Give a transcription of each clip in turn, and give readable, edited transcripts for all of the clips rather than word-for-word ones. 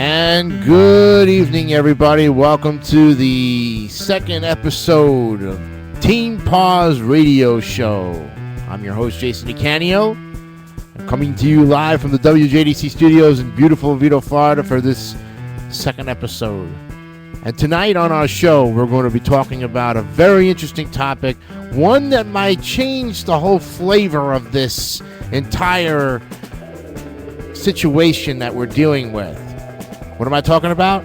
And good evening, everybody. Welcome to the second episode of Team P.A.W.S Radio Show. I'm your host, Jason Decanio. I'm coming to you live from the WJDC studios in beautiful Oviedo, Florida for this second episode. And tonight on our show, we're going to be talking about a very interesting topic, one that might change the whole flavor of this entire situation that we're dealing with. What am I talking about?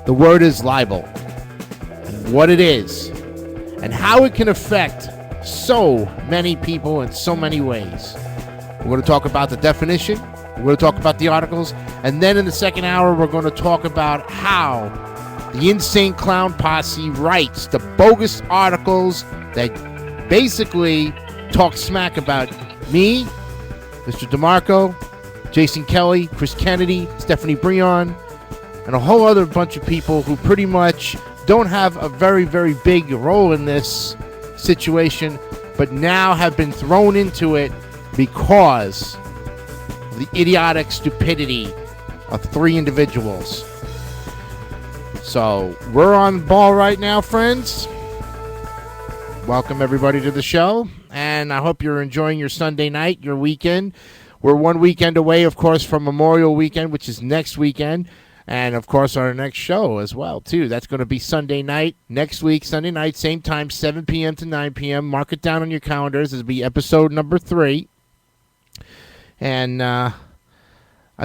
The word is libel, and what it is, and how it can affect so many people in so many ways. We're going to talk about the definition, we're going to talk about the articles, and then in the second hour, we're going to talk about how the insane clown posse writes the bogus articles that basically talk smack about me, Mr. DeMarco, Jason Kelly, Chris Kennedy, Stephanie Breon, and a whole other bunch of people who pretty much don't have a very, very big role in this situation, but now have been thrown into it because of the idiotic stupidity of three individuals. So, we're on the ball right now, friends. Welcome, everybody, to the show, and I hope you're enjoying your Sunday night, your weekend. We're one weekend away, of course, from Memorial Weekend, which is next weekend. And, of course, our next show as well, too. That's going to be Sunday night. Next week, Sunday night, same time, 7 p.m. to 9 p.m. Mark it down on your calendars. It'll be episode number 3. And I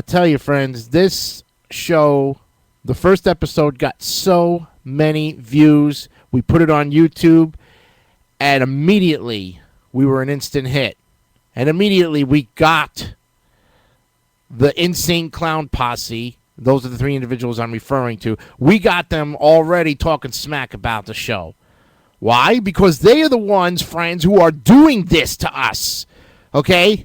tell you, friends, this show, the first episode, got so many views. We put it on YouTube, and immediately we were an instant hit. And immediately we got the insane clown posse. Those are the three individuals I'm referring to. We got them already talking smack about the show. Why? Because they are the ones, friends, who are doing this to us. Okay?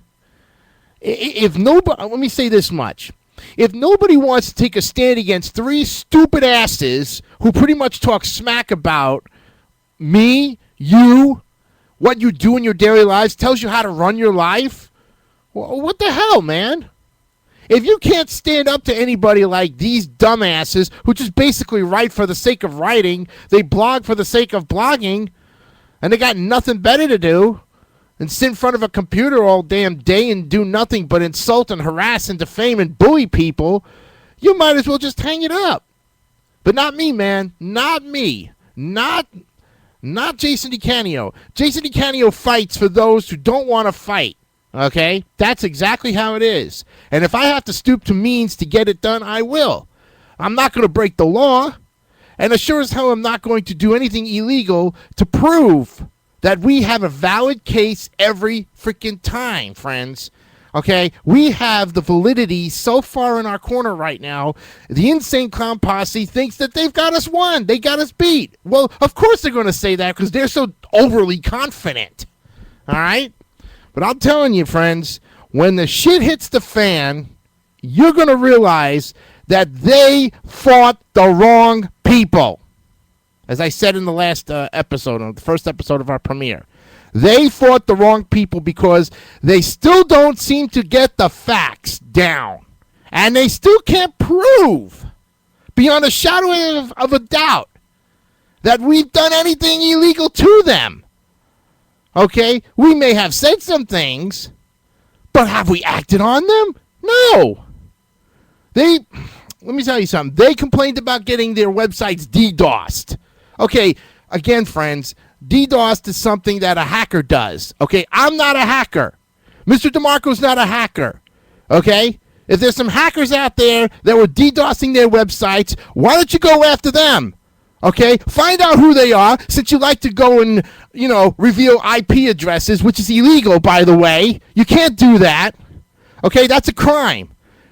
If nobody, let me say this much. If nobody wants to take a stand against three stupid asses who pretty much talk smack about me, you, what you do in your daily lives, tells you how to run your life, well, what the hell, man? If you can't stand up to anybody like these dumbasses who just basically write for the sake of writing, they blog for the sake of blogging, and they got nothing better to do than sit in front of a computer all damn day and do nothing but insult and harass and defame and bully people, you might as well just hang it up. But not me, man. Not me. Not Jason Decanio. Jason Decanio fights for those who don't want to fight. Okay? That's exactly how it is. And if I have to stoop to means to get it done, I will. I'm not going to break the law. And as sure as hell I'm not going to do anything illegal to prove that we have a valid case every freaking time, friends. Okay? We have the validity so far in our corner right now. The insane clown posse thinks that they've got us won. They got us beat. Well, of course they're going to say that because they're so overly confident. All right? But I'm telling you, friends, when the shit hits the fan, you're going to realize that they fought the wrong people. As I said in the last episode, the first episode of our premiere. They fought the wrong people because they still don't seem to get the facts down. And they still can't prove, beyond a shadow of a doubt, that we've done anything illegal to them. Okay? We may have said some things, but have we acted on them? No. Let me tell you something. They complained about getting their websites DDoSed. Okay, again, friends, DDoSed is something that a hacker does. Okay, I'm not a hacker. Mr. DeMarco's not a hacker. Okay? If there's some hackers out there that were DDoSing their websites, why don't you go after them? Okay? Find out who they are, since you like to go and, reveal IP addresses, which is illegal, by the way. You can't do that. Okay? That's a crime.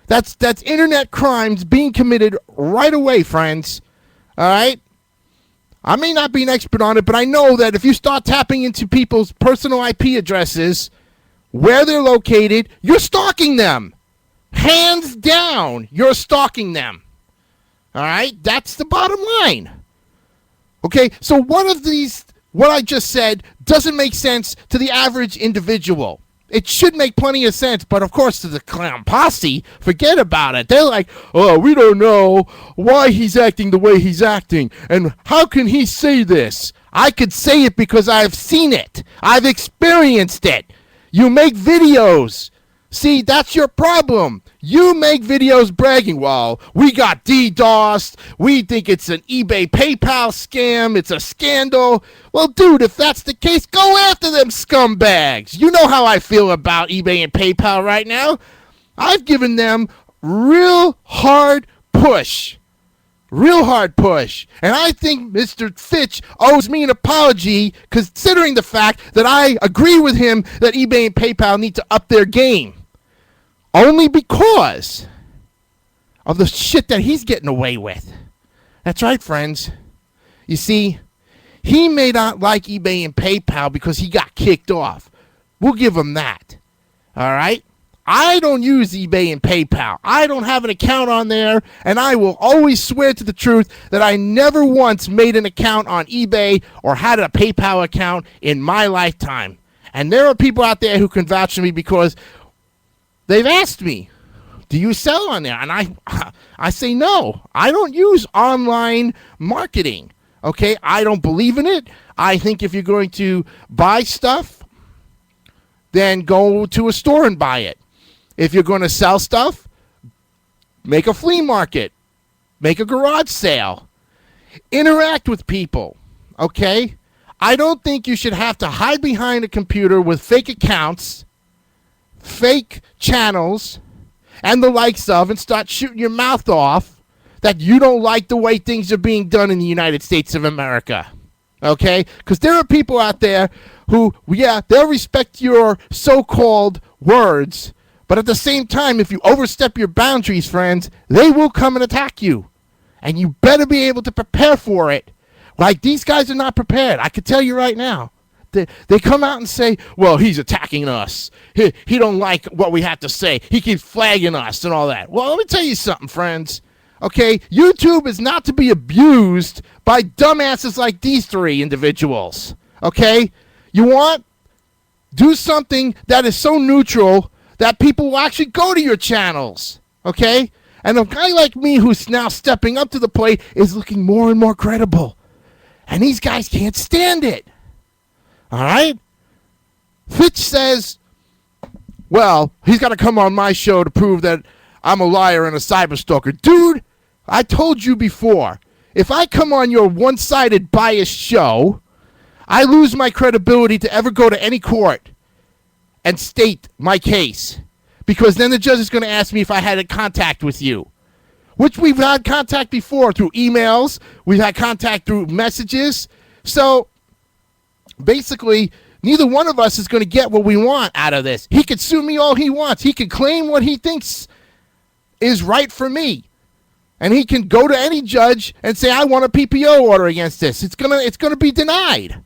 That's internet crimes being committed right away, friends. All right? I may not be an expert on it, but I know that if you start tapping into people's personal IP addresses, where they're located, you're stalking them. Hands down, you're stalking them. All right? That's the bottom line. Okay? So one of these, what I just said, doesn't make sense to the average individual. It should make plenty of sense, but of course to the clown posse, forget about it. They're like, oh, we don't know why he's acting the way he's acting, and how can he say this? I could say it because I've seen it. I've experienced it. You make videos. See, that's your problem. You make videos bragging, well, we got DDoSed. We think it's an eBay PayPal scam. It's a scandal. Well, dude, if that's the case, go after them scumbags. You know how I feel about eBay and PayPal right now. I've given them real hard push. Real hard push. And I think Mr. Fitch owes me an apology, considering the fact that I agree with him that eBay and PayPal need to up their game. Only because of the shit that he's getting away with. That's right, friends. You see, he may not like eBay and PayPal because he got kicked off. We'll give him that. All right? I don't use eBay and PayPal. I don't have an account on there, and I will always swear to the truth that I never once made an account on eBay or had a PayPal account in my lifetime. And there are people out there who can vouch for me because they've asked me, do you sell on there? And I say no. I don't use online marketing. Okay? I don't believe in it. I think if you're going to buy stuff, then go to a store and buy it. If you're going to sell stuff, make a flea market. Make a garage sale. Interact with people. Okay? I don't think you should have to hide behind a computer with fake accounts, fake channels, and the likes of, and start shooting your mouth off that you don't like the way things are being done in the United States of America. Okay? Because there are people out there who, yeah, they'll respect your so-called words, but at the same time, if you overstep your boundaries, friends, they will come and attack you. And you better be able to prepare for it. Like, these guys are not prepared. I can tell you right now. They come out and say, well, he's attacking us. He don't like what we have to say. He keeps flagging us and all that. Well, let me tell you something, friends. Okay, YouTube is not to be abused by dumbasses like these three individuals. Okay? You want? Do something that is so neutral that people will actually go to your channels. Okay? And a guy like me who's now stepping up to the plate is looking more and more credible. And these guys can't stand it. All right? Fitch says, well, he's got to come on my show to prove that I'm a liar and a cyberstalker. Dude, I told you before, if I come on your one-sided biased show, I lose my credibility to ever go to any court and state my case. Because then the judge is going to ask me if I had a contact with you. Which we've had contact before through emails. We've had contact through messages. So basically, neither one of us is going to get what we want out of this. He could sue me all he wants. He can claim what he thinks is right for me. And he can go to any judge and say, I want a PPO order against this. It's gonna be denied.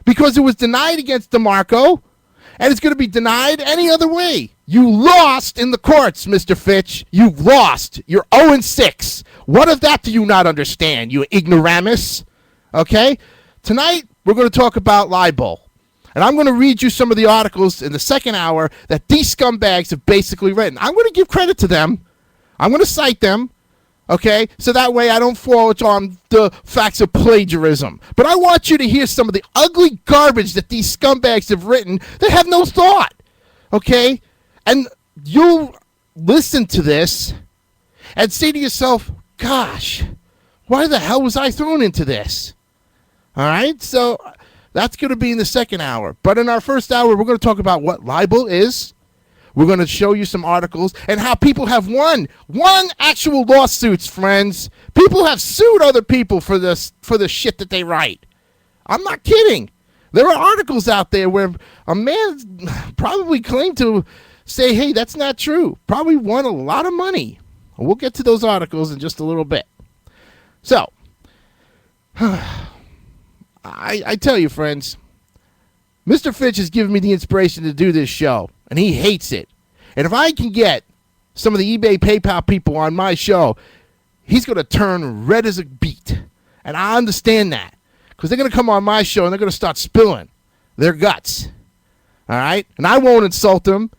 Because it was denied against DeMarco, and it's going to be denied any other way. You lost in the courts, Mr. Fitch. You've lost. You're 0-6. What of that do you not understand, you ignoramus? Okay? Tonight, we're going to talk about libel. And I'm going to read you some of the articles in the second hour that these scumbags have basically written. I'm going to give credit to them. I'm going to cite them. Okay? So that way I don't fall on the facts of plagiarism. But I want you to hear some of the ugly garbage that these scumbags have written that have no thought. Okay? And you'll listen to this and say to yourself, gosh, why the hell was I thrown into this? All right? So that's going to be in the second hour. But in our first hour, we're going to talk about what libel is. We're going to show you some articles and how people have won actual lawsuits, friends. People have sued other people for the shit that they write. I'm not kidding. There are articles out there where a man probably claimed to say, hey, that's not true. Probably won a lot of money. We'll get to those articles in just a little bit. So, I tell you, friends, Mr. Fitch has given me the inspiration to do this show, and he hates it. And if I can get some of the eBay PayPal people on my show, he's going to turn red as a beet. And I understand that, because they're going to come on my show and they're going to start spilling their guts. All right? And I won't insult them.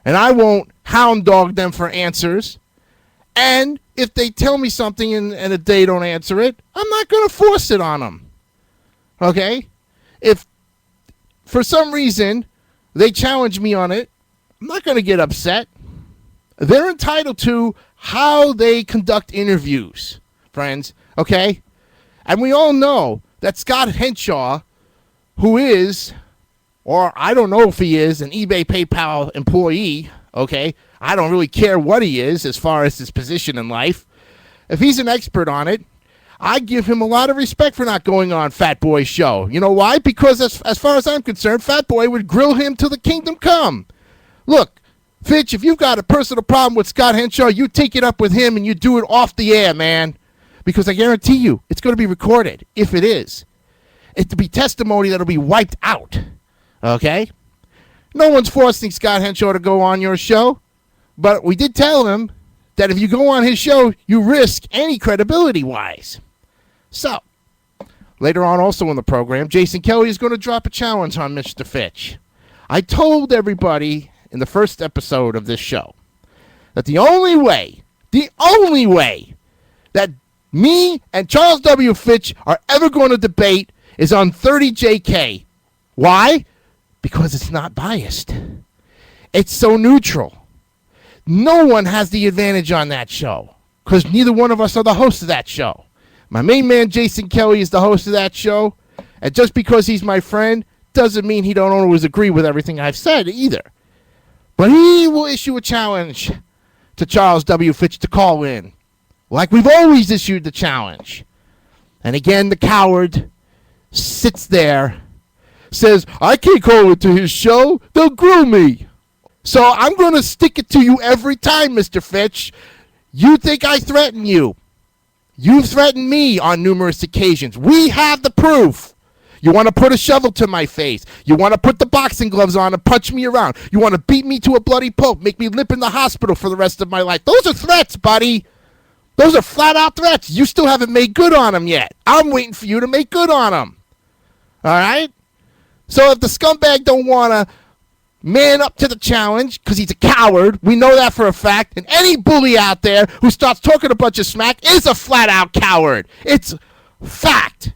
And I won't hound dog them for answers. And if they tell me something and they don't answer it, I'm not going to force it on them. Okay? If for some reason they challenge me on it, I'm not going to get upset. They're entitled to how they conduct interviews, friends. Okay? And we all know that Scott Henshaw, who is, or I don't know if he is, an eBay PayPal employee, okay? I don't really care what he is as far as his position in life. If he's an expert on it, I give him a lot of respect for not going on Fat Boy's show. You know why? Because as far as I'm concerned, Fat Boy would grill him till the kingdom come. Look, Fitch, if you've got a personal problem with Scott Henshaw, you take it up with him and you do it off the air, man. Because I guarantee you, it's going to be recorded, if it is. It'll be testimony that'll be wiped out. Okay? No one's forcing Scott Henshaw to go on your show. But we did tell him that if you go on his show, you risk any credibility-wise. So, later on also in the program, Jason Kelly is going to drop a challenge on Mr. Fitch. I told everybody in the first episode of this show that the only way that me and Charles W. Fitch are ever going to debate is on 30JK. Why? Because it's not biased. It's so neutral. No one has the advantage on that show because neither one of us are the host of that show. My main man, Jason Kelly, is the host of that show. And just because he's my friend doesn't mean he don't always agree with everything I've said either. But he will issue a challenge to Charles W. Fitch to call in, like we've always issued the challenge. And again, the coward sits there, says, I can't call it to his show. They'll grill me. So I'm going to stick it to you every time, Mr. Fitch. You think I threaten you. You've threatened me on numerous occasions. We have the proof. You want to put a shovel to my face. You want to put the boxing gloves on and punch me around. You want to beat me to a bloody pulp, make me limp in the hospital for the rest of my life. Those are threats, buddy. Those are flat-out threats. You still haven't made good on them yet. I'm waiting for you to make good on them. All right? So if the scumbag don't want to man up to the challenge because he's a coward, we know that for a fact, and any bully out there who starts talking a bunch of smack is a flat-out coward. It's fact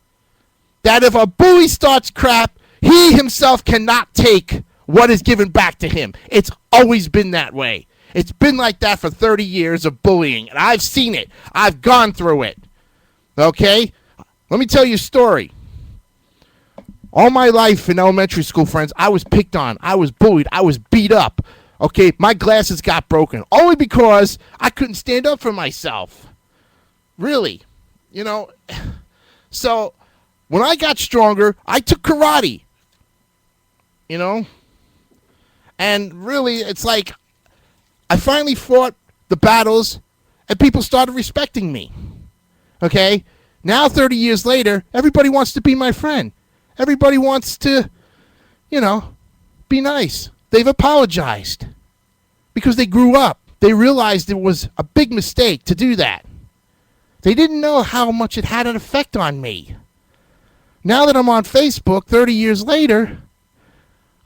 that if a bully starts crap, he himself cannot take what is given back to him. It's always been that way. It's been like that for 30 years of bullying, and I've seen it. I've gone through it. Okay? Let me tell you a story. All my life in elementary school, friends, I was picked on. I was bullied. I was beat up. Okay? My glasses got broken. Only because I couldn't stand up for myself. Really. You know? So, when I got stronger, I took karate. You know? And really, it's like I finally fought the battles and people started respecting me. Okay? Now, 30 years later, everybody wants to be my friend. Everybody wants to, be nice. They've apologized because they grew up. They realized it was a big mistake to do that. They didn't know how much it had an effect on me. Now that I'm on Facebook 30 years later,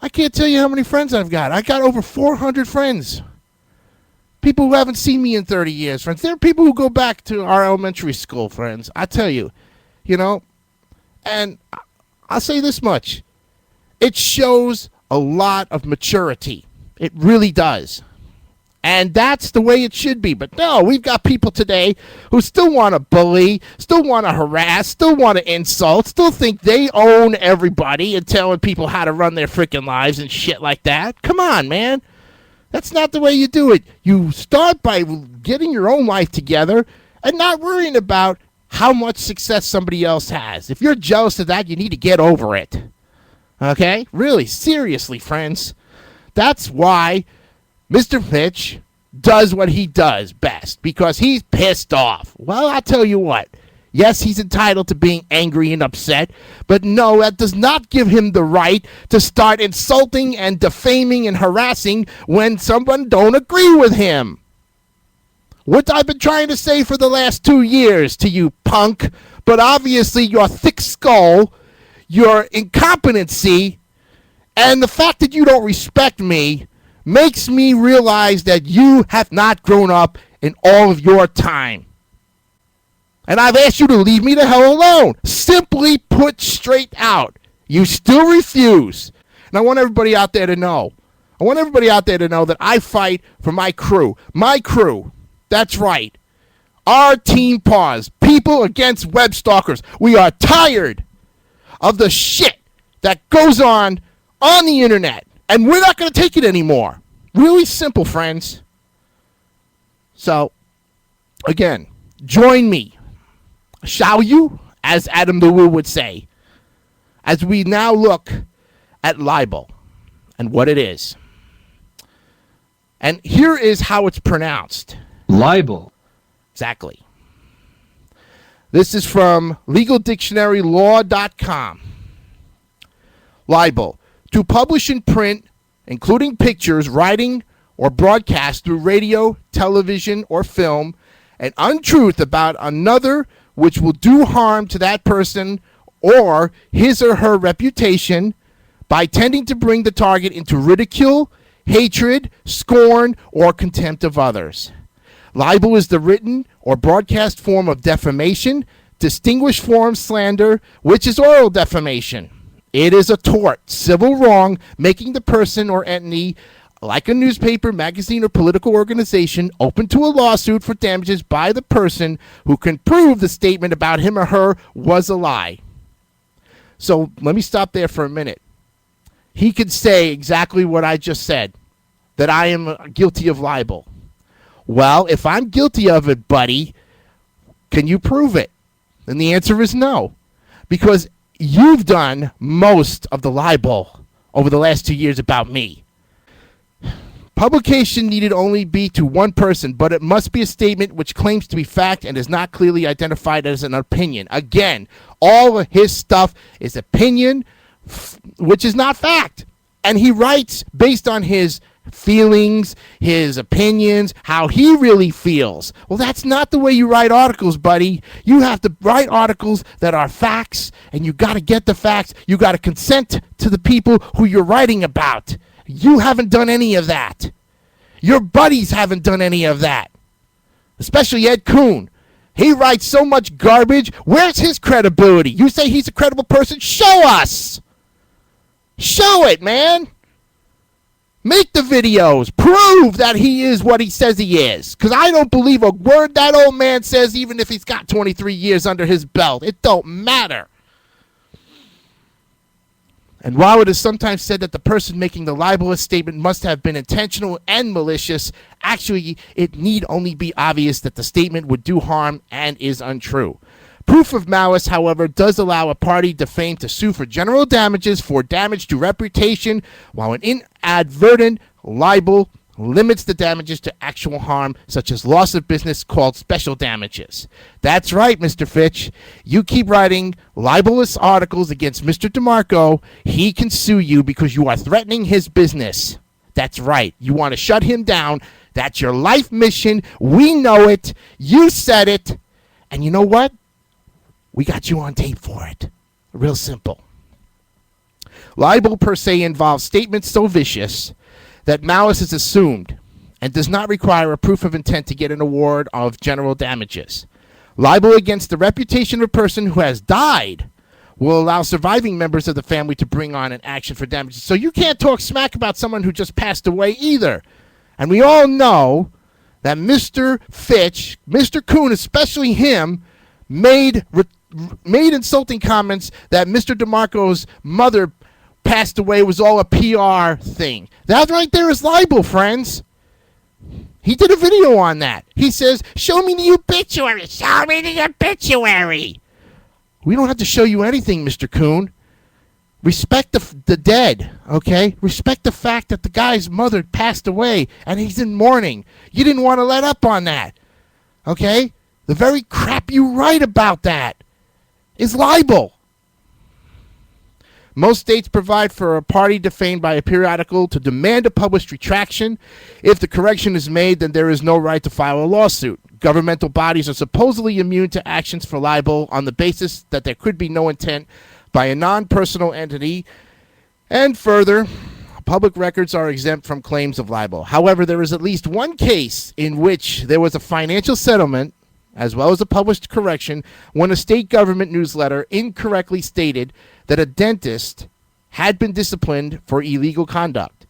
I can't tell you how many friends I've got. I got over 400 friends. People who haven't seen me in 30 years, friends. There are people who go back to our elementary school, friends. I tell you, and I'll say this much. It shows a lot of maturity. It really does. And that's the way it should be. But no, we've got people today who still want to bully, still want to harass, still want to insult, still think they own everybody and telling people how to run their freaking lives and shit like that. Come on, man. That's not the way you do it. You start by getting your own life together and not worrying about how much success somebody else has. If you're jealous of that, you need to get over it. Okay? Really, seriously, friends. That's why Mr. Fitch does what he does best, because he's pissed off. Well, I'll tell you what. Yes, he's entitled to being angry and upset, but no, that does not give him the right to start insulting and defaming and harassing when someone don't agree with him. What I've been trying to say for the last 2 years to you, punk, but obviously your thick skull, your incompetency, And the fact that you don't respect me makes me realize that you have not grown up in all of your time. And I've asked you to leave me the hell alone. Simply put straight out. You still refuse. And I want everybody out there to know. That I fight for my crew. My crew. That's right. Our team P.A.W.S. People Against Web Stalkers. We are tired of the shit that goes on the internet. And we're not going to take it anymore. Really simple, friends. So, again, join me. Shall you? As Adam the Woo would say. As we now look at libel and what it is. And here is how it's pronounced. Libel. Exactly. This is from legaldictionarylaw.com. Libel. To publish in print, including pictures, writing, or broadcast through radio, television, or film, an untruth about another which will do harm to that person or his or her reputation by tending to bring the target into ridicule, hatred, scorn, or contempt of others. Libel is the written or broadcast form of defamation, distinguished form slander, which is oral defamation. It is a tort, civil wrong, making the person or entity, like a newspaper, magazine, or political organization, open to a lawsuit for damages by the person who can prove the statement about him or her was a lie. So let me stop there for a minute. He could say exactly what I just said, that I am guilty of libel. Well, if I'm guilty of it, buddy, can you prove it? And the answer is no, because you've done most of the libel over the last 2 years about me. Publication needed only be to one person, but it must be a statement which claims to be fact and is not clearly identified as an opinion. Again, all of his stuff is opinion, which is not fact. And he writes based on his feelings, his opinions, how he really feels. Well, that's not the way you write articles, buddy. You have to write articles that are facts, and you got to get the facts. You got to consent to the people who you're writing about. You haven't done any of that. Your buddies haven't done any of that. Especially Ed Kuhn. He writes so much garbage. Where's his credibility? You say he's a credible person? Show us. Show it, man. Make the videos. Prove that he is what he says he is. Because I don't believe a word that old man says, even if he's got 23 years under his belt. It don't matter. And while it is sometimes said that the person making the libelous statement must have been intentional and malicious, actually, it need only be obvious that the statement would do harm and is untrue. Proof of malice, however, does allow a party defamed to sue for general damages for damage to reputation, while an inadvertent libel limits the damages to actual harm, such as loss of business, called special damages. That's right, Mr. Fitch. You keep writing libelous articles against Mr. DeMarco, he can sue you because you are threatening his business. That's right. You want to shut him down. That's your life mission. We know it. You said it. And you know what? We got you on tape for it. Real simple. Libel per se involves statements so vicious that malice is assumed and does not require a proof of intent to get an award of general damages. Libel against the reputation of a person who has died will allow surviving members of the family to bring on an action for damages. So you can't talk smack about someone who just passed away either. And we all know that Mr. Fitch, Mr. Kuhn, especially him, made insulting comments that Mr. DeMarco's mother passed away was all a PR thing. That right there is libel, friends. He did a video on that. He says, show me the obituary. Show me the obituary. We don't have to show you anything, Mr. Kuhn. Respect the dead, okay? Respect the fact that the guy's mother passed away and he's in mourning. You didn't want to let up on that, okay? The very crap you write about that is libel. Most states provide for a party defamed by a periodical to demand a published retraction. If the correction is made, then there is no right to file a lawsuit. Governmental bodies are supposedly immune to actions for libel on the basis that there could be no intent by a non-personal entity And further, public records are exempt from claims of libel. However, there is at least one case in which there was a financial settlement, as well as a published correction, when a state government newsletter incorrectly stated that a dentist had been disciplined for illegal conduct.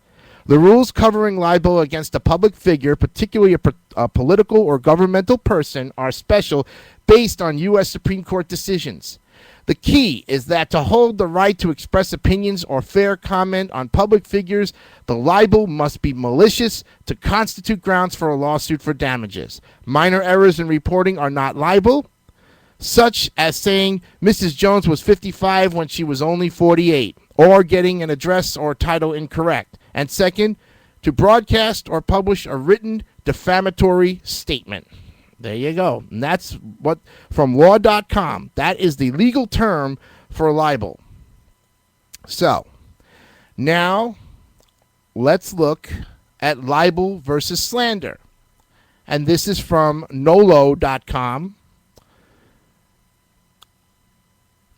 The rules covering libel against a public figure, particularly a political or governmental person, are special based on U.S. Supreme Court decisions. The key is that to hold the right to express opinions or fair comment on public figures, the libel must be malicious to constitute grounds for a lawsuit for damages. Minor errors in reporting are not libel, such as saying Mrs. Jones was 55 when she was only 48, or getting an address or title incorrect. And second, to broadcast or publish a written defamatory statement. There you go. And that's what, from law.com, that is the legal term for libel. So, now let's look at libel versus slander. And this is from nolo.com.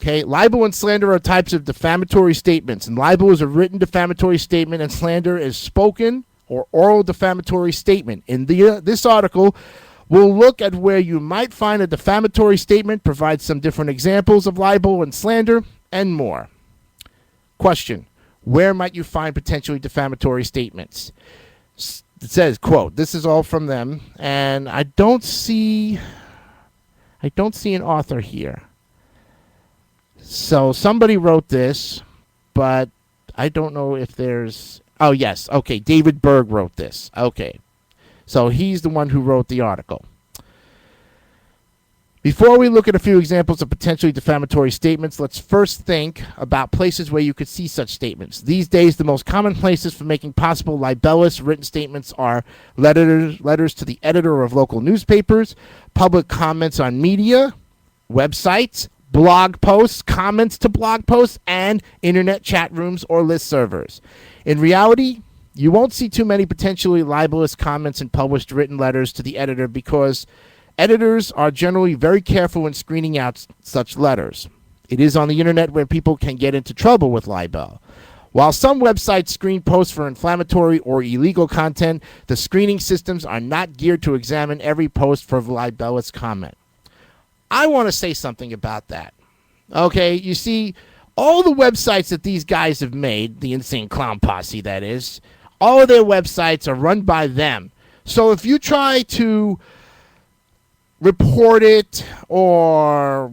Okay, libel and slander are types of defamatory statements. And libel is a written defamatory statement, and slander is spoken or oral defamatory statement. In this article, we'll look at where you might find a defamatory statement, provide some different examples of libel and slander, and more. Question: where might you find potentially defamatory statements? It says, quote, this is all from them, and I don't see an author here. So somebody wrote this, but I don't know if there's... Oh, yes. Okay, David Berg wrote this. Okay. So he's the one who wrote the article. Before we look at a few examples of potentially defamatory statements, let's first think about places where you could see such statements. These days, the most common places for making possible libelous written statements are letters to the editor of local newspapers, public comments on media, websites, blog posts, comments to blog posts, and internet chat rooms or list servers. In reality, you won't see too many potentially libelous comments in published written letters to the editor because editors are generally very careful when screening out such letters. It is on the internet where people can get into trouble with libel. While some websites screen posts for inflammatory or illegal content, the screening systems are not geared to examine every post for libelous comment. I want to say something about that. Okay, you see, all the websites that these guys have made, the Insane Clown Posse that is, all of their websites are run by them. So if you try to report it or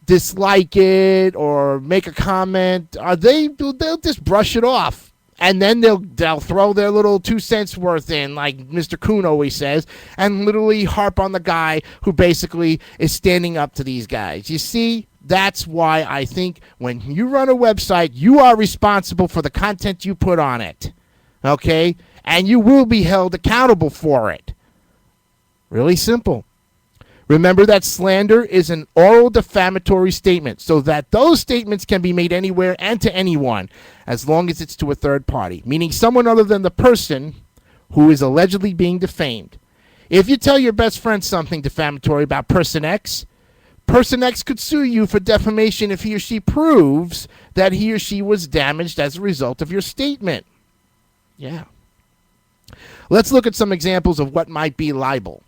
dislike it or make a comment, they'll just brush it off. And then they'll throw their little 2 cents worth in, like Mr. Kuhn always says, and literally harp on the guy who basically is standing up to these guys. You see, that's why I think when you run a website, you are responsible for the content you put on it. Okay? And you will be held accountable for it. Really simple. Remember that slander is an oral defamatory statement, so that those statements can be made anywhere and to anyone, as long as it's to a third party, meaning someone other than the person who is allegedly being defamed. If you tell your best friend something defamatory about Person X could sue you for defamation if he or she proves that he or she was damaged as a result of your statement. Yeah. Let's look at some examples of what might be libel.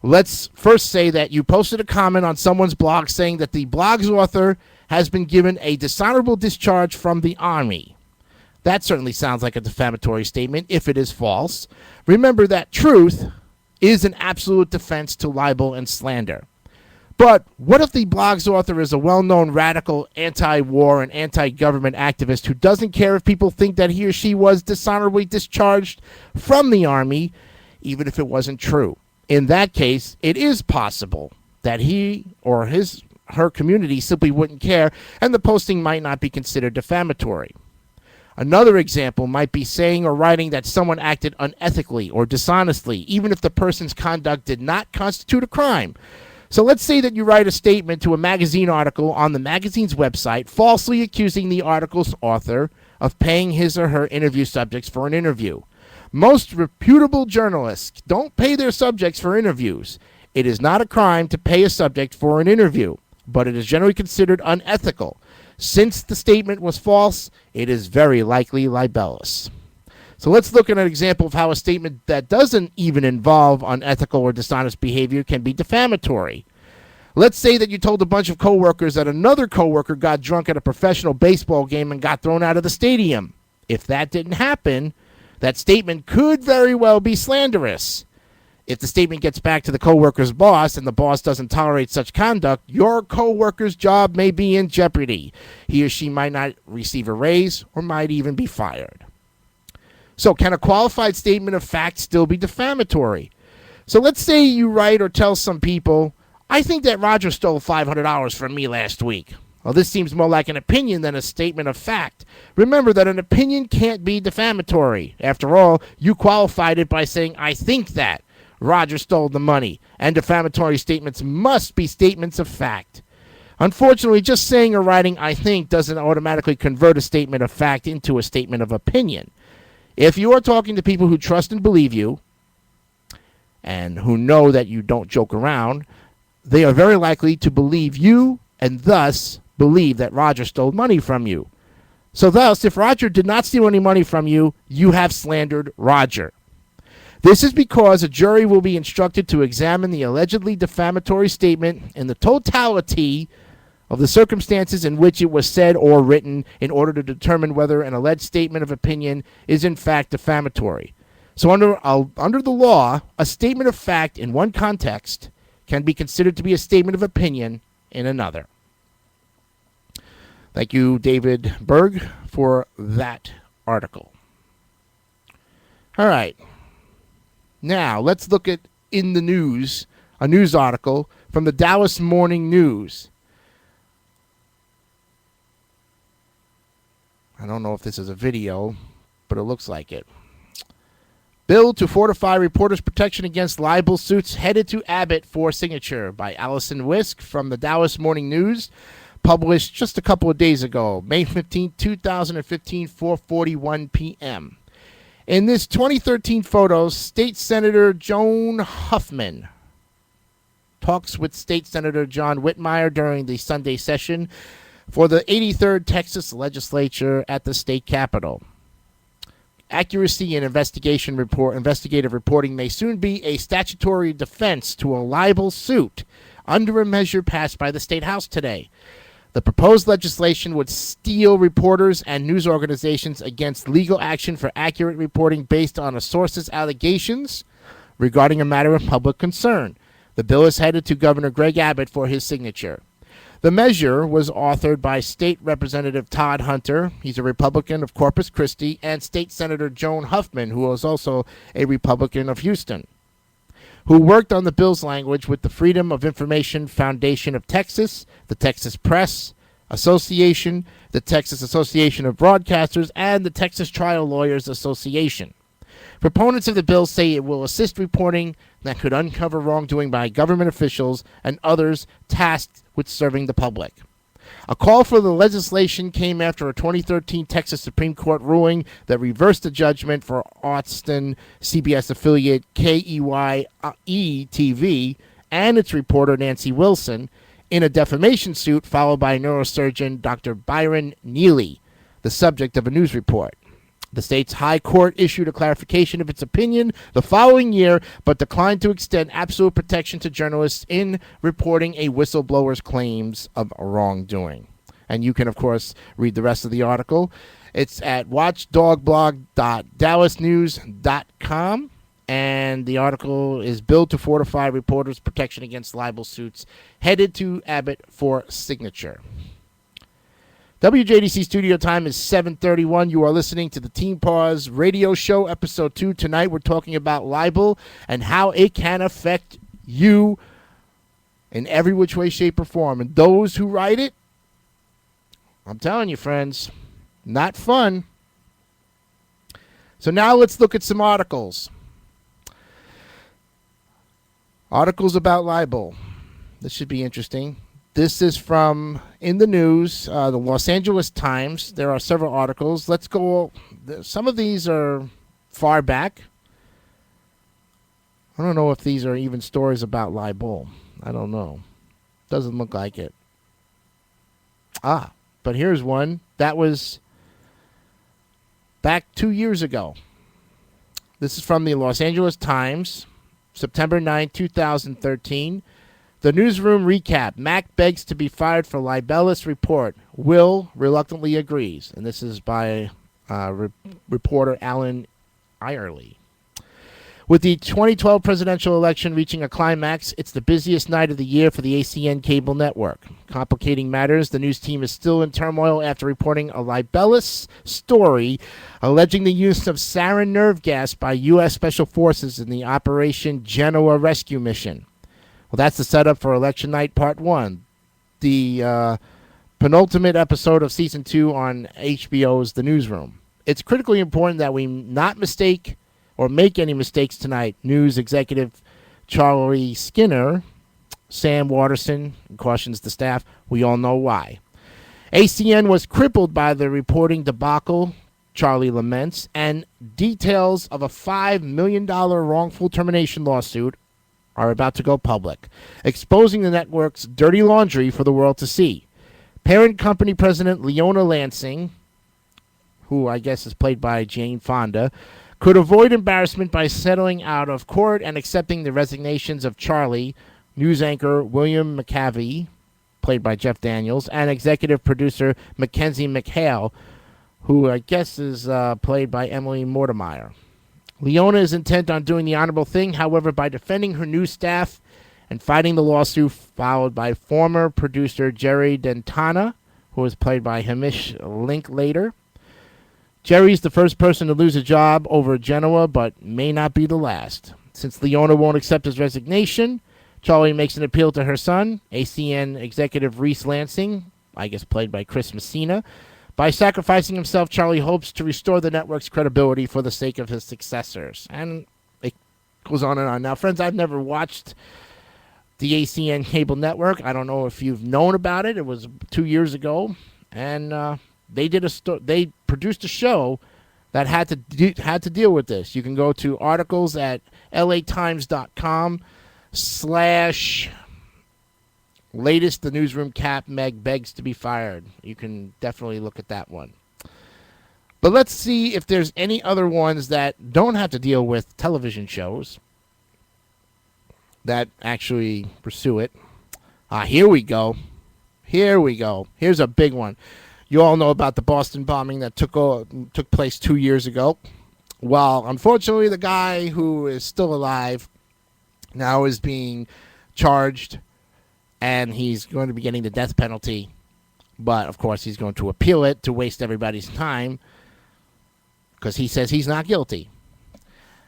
Let's first say that you posted a comment on someone's blog saying that the blog's author has been given a dishonorable discharge from the Army. That certainly sounds like a defamatory statement if it is false. Remember that truth is an absolute defense to libel and slander. But what if the blog's author is a well-known radical anti-war and anti-government activist who doesn't care if people think that he or she was dishonorably discharged from the Army, even if it wasn't true? In that case, it is possible that he or her community simply wouldn't care, and the posting might not be considered defamatory. Another example might be saying or writing that someone acted unethically or dishonestly, even if the person's conduct did not constitute a crime. So let's say that you write a statement to a magazine article on the magazine's website, falsely accusing the article's author of paying his or her interview subjects for an interview. Most reputable journalists don't pay their subjects for interviews. It is not a crime to pay a subject for an interview, but it is generally considered unethical. Since the statement was false, it is very likely libelous. So let's look at an example of how a statement that doesn't even involve unethical or dishonest behavior can be defamatory. Let's say that you told a bunch of coworkers that another coworker got drunk at a professional baseball game and got thrown out of the stadium. If that didn't happen, that statement could very well be slanderous. If the statement gets back to the coworker's boss and the boss doesn't tolerate such conduct, your coworker's job may be in jeopardy. He or she might not receive a raise or might even be fired. So can a qualified statement of fact still be defamatory? So let's say you write or tell some people, I think that Roger stole $500 from me last week. Well, this seems more like an opinion than a statement of fact. Remember that an opinion can't be defamatory. After all, you qualified it by saying, I think that Roger stole the money, and defamatory statements must be statements of fact. Unfortunately, just saying or writing I think doesn't automatically convert a statement of fact into a statement of opinion. If you are talking to people who trust and believe you, and who know that you don't joke around, they are very likely to believe you and thus believe that Roger stole money from you. So thus, if Roger did not steal any money from you, you have slandered Roger. This is because a jury will be instructed to examine the allegedly defamatory statement in the totality of the circumstances in which it was said or written in order to determine whether an alleged statement of opinion is in fact defamatory. So under the law, a statement of fact in one context can be considered to be a statement of opinion in another. Thank you, David Berg, for that article. All right. Now, let's look at in the news, a news article from the Dallas Morning News. I don't know if this is a video, but it looks like it. Bill to fortify reporters' protection against libel suits headed to Abbott for signature by Allison Wisk from the Dallas Morning News, published just a couple of days ago, May 15, 2015, 4:41 p.m. In this 2013 photo, State Senator Joan Huffman talks with State Senator John Whitmire during the Sunday session for the 83rd Texas Legislature at the state capitol. Accuracy in investigative reporting may soon be a statutory defense to a libel suit under a measure passed by the State House today. The proposed legislation would steel reporters and news organizations against legal action for accurate reporting based on a source's allegations regarding a matter of public concern. The bill is headed to Governor Greg Abbott for his signature. The measure was authored by State Representative Todd Hunter, he's a Republican of Corpus Christi, and State Senator Joan Huffman, who is also a Republican of Houston, who worked on the bill's language with the Freedom of Information Foundation of Texas, the Texas Press Association, the Texas Association of Broadcasters, and the Texas Trial Lawyers Association. Proponents of the bill say it will assist reporting that could uncover wrongdoing by government officials and others tasked with serving the public. A call for the legislation came after a 2013 Texas Supreme Court ruling that reversed the judgment for Austin CBS affiliate KEYE-TV and its reporter Nancy Wilson in a defamation suit followed by neurosurgeon Dr. Byron Neely, the subject of a news report. The state's high court issued a clarification of its opinion the following year, but declined to extend absolute protection to journalists in reporting a whistleblower's claims of wrongdoing. And you can, of course, read the rest of the article. It's at watchdogblog.dallasnews.com, and the article is Bill to fortify reporters' protection against libel suits, headed to Abbott for signature. WJDC studio time is 7:31. You are listening to the Team Pause radio show, episode 2. Tonight we're talking about libel and how it can affect you in every which way, shape, or form. And those who write it, I'm telling you, friends, not fun. So now let's look at some articles. Articles about libel. This should be interesting. This is from In the News, the Los Angeles Times. There are several articles. Let's go. Some of these are far back. I don't know if these are even stories about libel. I don't know. Doesn't look like it. but here's one that was back 2 years ago. This is from the Los Angeles Times, September 9, 2013. The newsroom recap. Mac begs to be fired for libelous report. Will reluctantly agrees. And this is by reporter Alan Irely. With the 2012 presidential election reaching a climax, it's the busiest night of the year for the ACN cable network. Complicating matters, the news team is still in turmoil after reporting a libelous story alleging the use of sarin nerve gas by U.S. Special Forces in the Operation Genoa rescue mission. Well, that's the setup for Election Night Part 1, the penultimate episode of Season 2 on HBO's The Newsroom. It's critically important that we not mistake or make any mistakes tonight. News executive Charlie Skinner, Sam Waterson, cautions the staff. We all know why. ACN was crippled by the reporting debacle, Charlie laments, and details of a $5 million wrongful termination lawsuit are about to go public, exposing the network's dirty laundry for the world to see. Parent company president Leona Lansing, who I guess is played by Jane Fonda, could avoid embarrassment by settling out of court and accepting the resignations of Charlie, news anchor William McCavey, played by Jeff Daniels, and executive producer Mackenzie McHale, who I guess is played by Emily Mortimer. Leona is intent on doing the honorable thing, however, by defending her new staff and fighting the lawsuit, followed by former producer Jerry Dentana, who was played by Hamish Linklater. Jerry's the first person to lose a job over Genoa, but may not be the last. Since Leona won't accept his resignation, Charlie makes an appeal to her son, ACN executive Reese Lansing, I guess played by Chris Messina. By sacrificing himself, Charlie hopes to restore the network's credibility for the sake of his successors. And it goes on and on. Now, friends, I've never watched the ACN cable network. I don't know if you've known about it. It was 2 years ago, and they produced a show that had to deal with this. You can go to articles at latimes.com/latest the newsroom cap Meg begs to be fired. You can definitely look at that one. But let's see if there's any other ones that don't have to deal with television shows that actually pursue it. Here we go. Here's a big one. You all know about the Boston bombing that took place 2 years ago. Well, unfortunately, the guy who is still alive now is being charged, and he's going to be getting the death penalty. But, of course, he's going to appeal it to waste everybody's time because he says he's not guilty.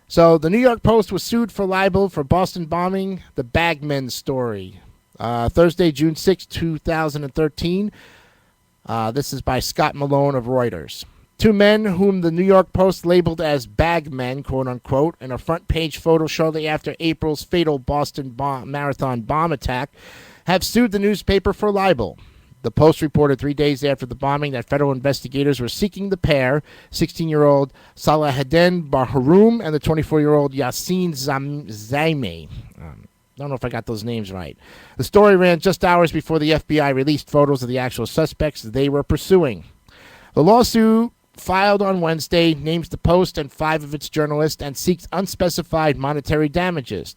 So the New York Post was sued for libel for Boston bombing, the Bagman story. Thursday, June 6, 2013. This is by Scott Malone of Reuters. Two men whom the New York Post labeled as bagmen, quote-unquote, in a front-page photo shortly after April's fatal Boston Marathon bomb attack, have sued the newspaper for libel. The Post reported 3 days after the bombing that federal investigators were seeking the pair, 16-year-old Salahaddin Baharoum and the 24-year-old Yassine Zaimeh. I don't know if I got those names right. The story ran just hours before the FBI released photos of the actual suspects they were pursuing. The lawsuit, filed on Wednesday, names the Post and 5 of its journalists and seeks unspecified monetary damages.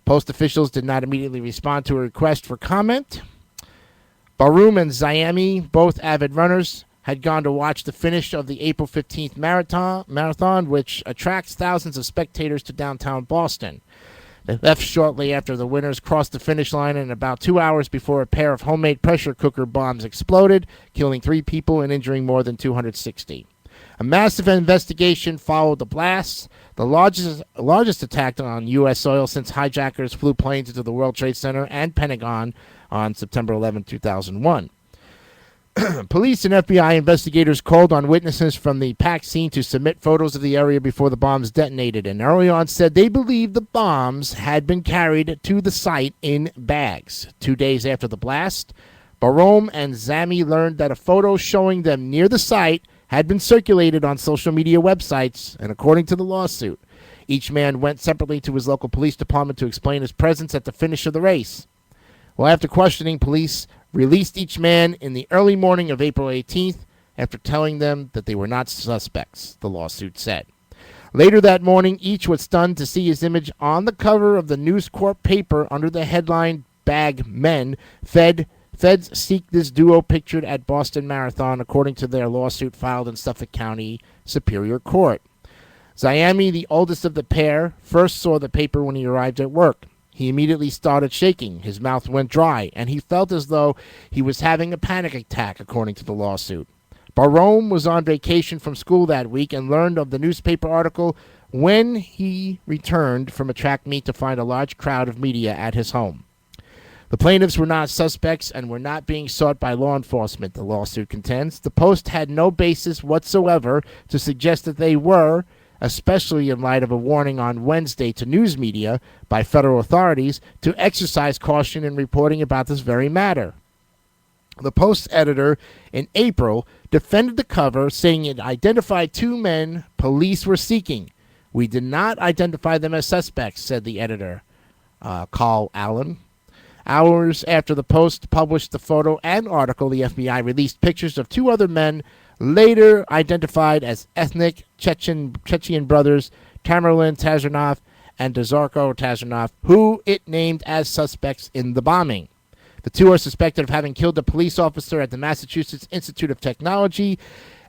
Post officials did not immediately respond to a request for comment. Baharoum and Zaimeh, both avid runners, had gone to watch the finish of the April 15th marathon, which attracts thousands of spectators to downtown Boston. They left shortly after the winners crossed the finish line and about 2 hours before a pair of homemade pressure cooker bombs exploded, killing 3 people and injuring more than 260. A massive investigation followed the blasts, the largest attack on U.S. soil since hijackers flew planes into the World Trade Center and Pentagon on September 11, 2001. Police and FBI investigators called on witnesses from the packed scene to submit photos of the area before the bombs detonated, and early on said they believed the bombs had been carried to the site in bags. 2 days after the blast, Baharoum and Zaimeh learned that a photo showing them near the site had been circulated on social media websites, and according to the lawsuit, each man went separately to his local police department to explain his presence at the finish of the race. Well, after questioning, police released each man in the early morning of April 18th after telling them that they were not suspects, the lawsuit said. Later that morning, each was stunned to see his image on the cover of the News Corp paper under the headline, Bag Men. Feds seek this duo pictured at Boston Marathon, according to their lawsuit filed in Suffolk County Superior Court. Zayami, the oldest of the pair, first saw the paper when he arrived at work. He immediately started shaking, his mouth went dry, and he felt as though he was having a panic attack, according to the lawsuit. Barome was on vacation from school that week and learned of the newspaper article when he returned from a track meet to find a large crowd of media at his home. The plaintiffs were not suspects and were not being sought by law enforcement, the lawsuit contends. The Post had no basis whatsoever to suggest that they were, especially in light of a warning on Wednesday to news media by federal authorities to exercise caution in reporting about this very matter. The Post editor in April defended the cover, saying it identified two men police were seeking. We did not identify them as suspects, said the editor, Carl Allen. Hours after the Post published the photo and article, the FBI released pictures of two other men later identified as ethnic Chechen brothers, Tamerlan Tazarnov and Dazarko Tazarnov, who it named as suspects in the bombing. The two are suspected of having killed a police officer at the Massachusetts Institute of Technology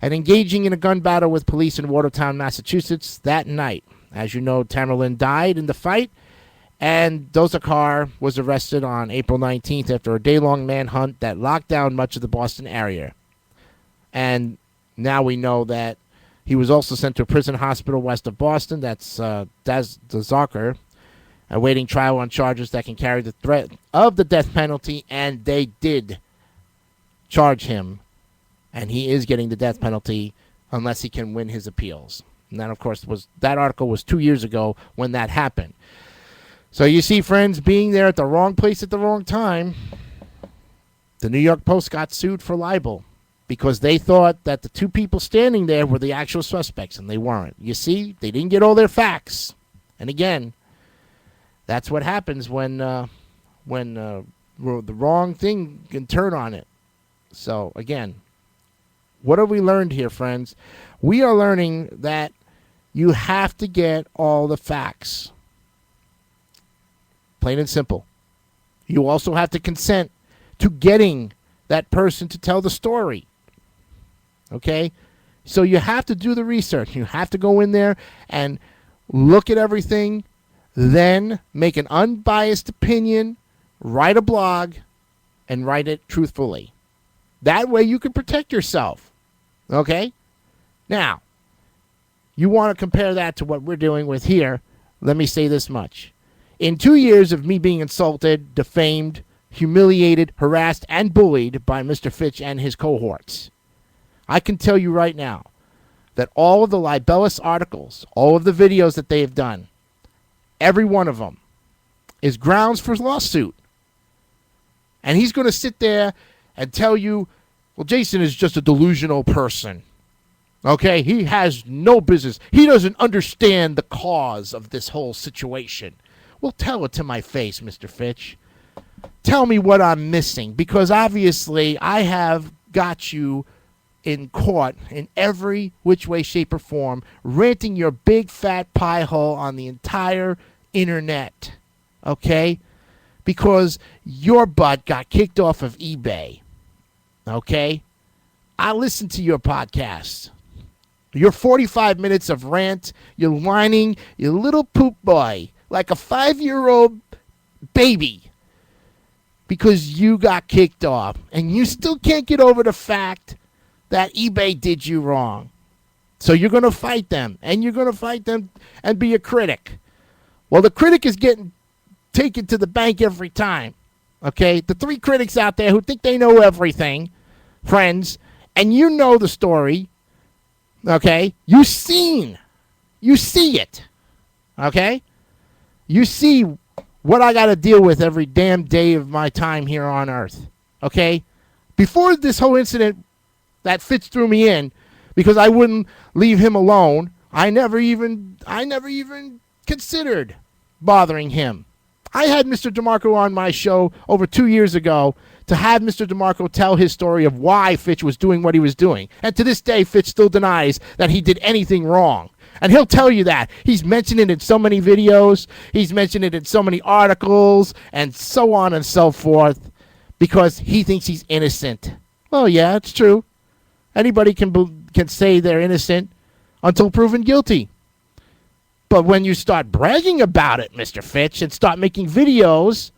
and engaging in a gun battle with police in Watertown, Massachusetts that night. As you know, Tamerlan died in the fight, and Dozakar was arrested on April 19th after a day-long manhunt that locked down much of the Boston area. And now we know that he was also sent to a prison hospital west of Boston. That's Dazarkar, awaiting trial on charges that can carry the threat of the death penalty, and they did charge him, and he is getting the death penalty unless he can win his appeals. And that, of course, that article was 2 years ago when that happened. So you see, friends, being there at the wrong place at the wrong time, the New York Post got sued for libel because they thought that the two people standing there were the actual suspects, and they weren't. You see, they didn't get all their facts. And again, that's what happens when the wrong thing can turn on it. So, again, what have we learned here, friends? We are learning that you have to get all the facts. Plain and simple. You also have to consent to getting that person to tell the story. Okay? So you have to do the research. You have to go in there and look at everything, then make an unbiased opinion, write a blog, and write it truthfully. That way you can protect yourself. Okay? Now, you want to compare that to what we're doing with here. Let me say this much. In 2 years of me being insulted, defamed, humiliated, harassed, and bullied by Mr. Fitch and his cohorts, I can tell you right now that all of the libelous articles, all of the videos that they have done, every one of them is grounds for lawsuit. And he's going to sit there and tell you, well, Jason is just a delusional person. Okay? He has no business. He doesn't understand the cause of this whole situation. Well, tell it to my face, Mr. Fitch. Tell me what I'm missing, because obviously I have got you in court in every which way, shape, or form, renting your big fat pie hole on the entire internet. Okay? Because your butt got kicked off of eBay. Okay? I listened to your podcast. Your 45 minutes of rant, you're whining, you little poop boy, like a 5-year-old baby, because you got kicked off. And you still can't get over the fact that eBay did you wrong. So you're going to fight them, and you're going to fight them and be a critic. Well, the critic is getting taken to the bank every time. Okay? The 3 critics out there who think they know everything, friends, and you know the story. Okay? You see it. Okay? You see what I got to deal with every damn day of my time here on Earth. Okay? Before this whole incident that Fitz threw me in, because I wouldn't leave him alone, I never even considered bothering him. I had Mr. DeMarco on my show over 2 years ago to have Mr. DeMarco tell his story of why Fitch was doing what he was doing. And to this day, Fitch still denies that he did anything wrong. And he'll tell you that. He's mentioned it in so many videos. He's mentioned it in so many articles and so on and so forth because he thinks he's innocent. Well, yeah, it's true. Anybody can say they're innocent until proven guilty. But when you start bragging about it, Mr. Fitch, and start making videos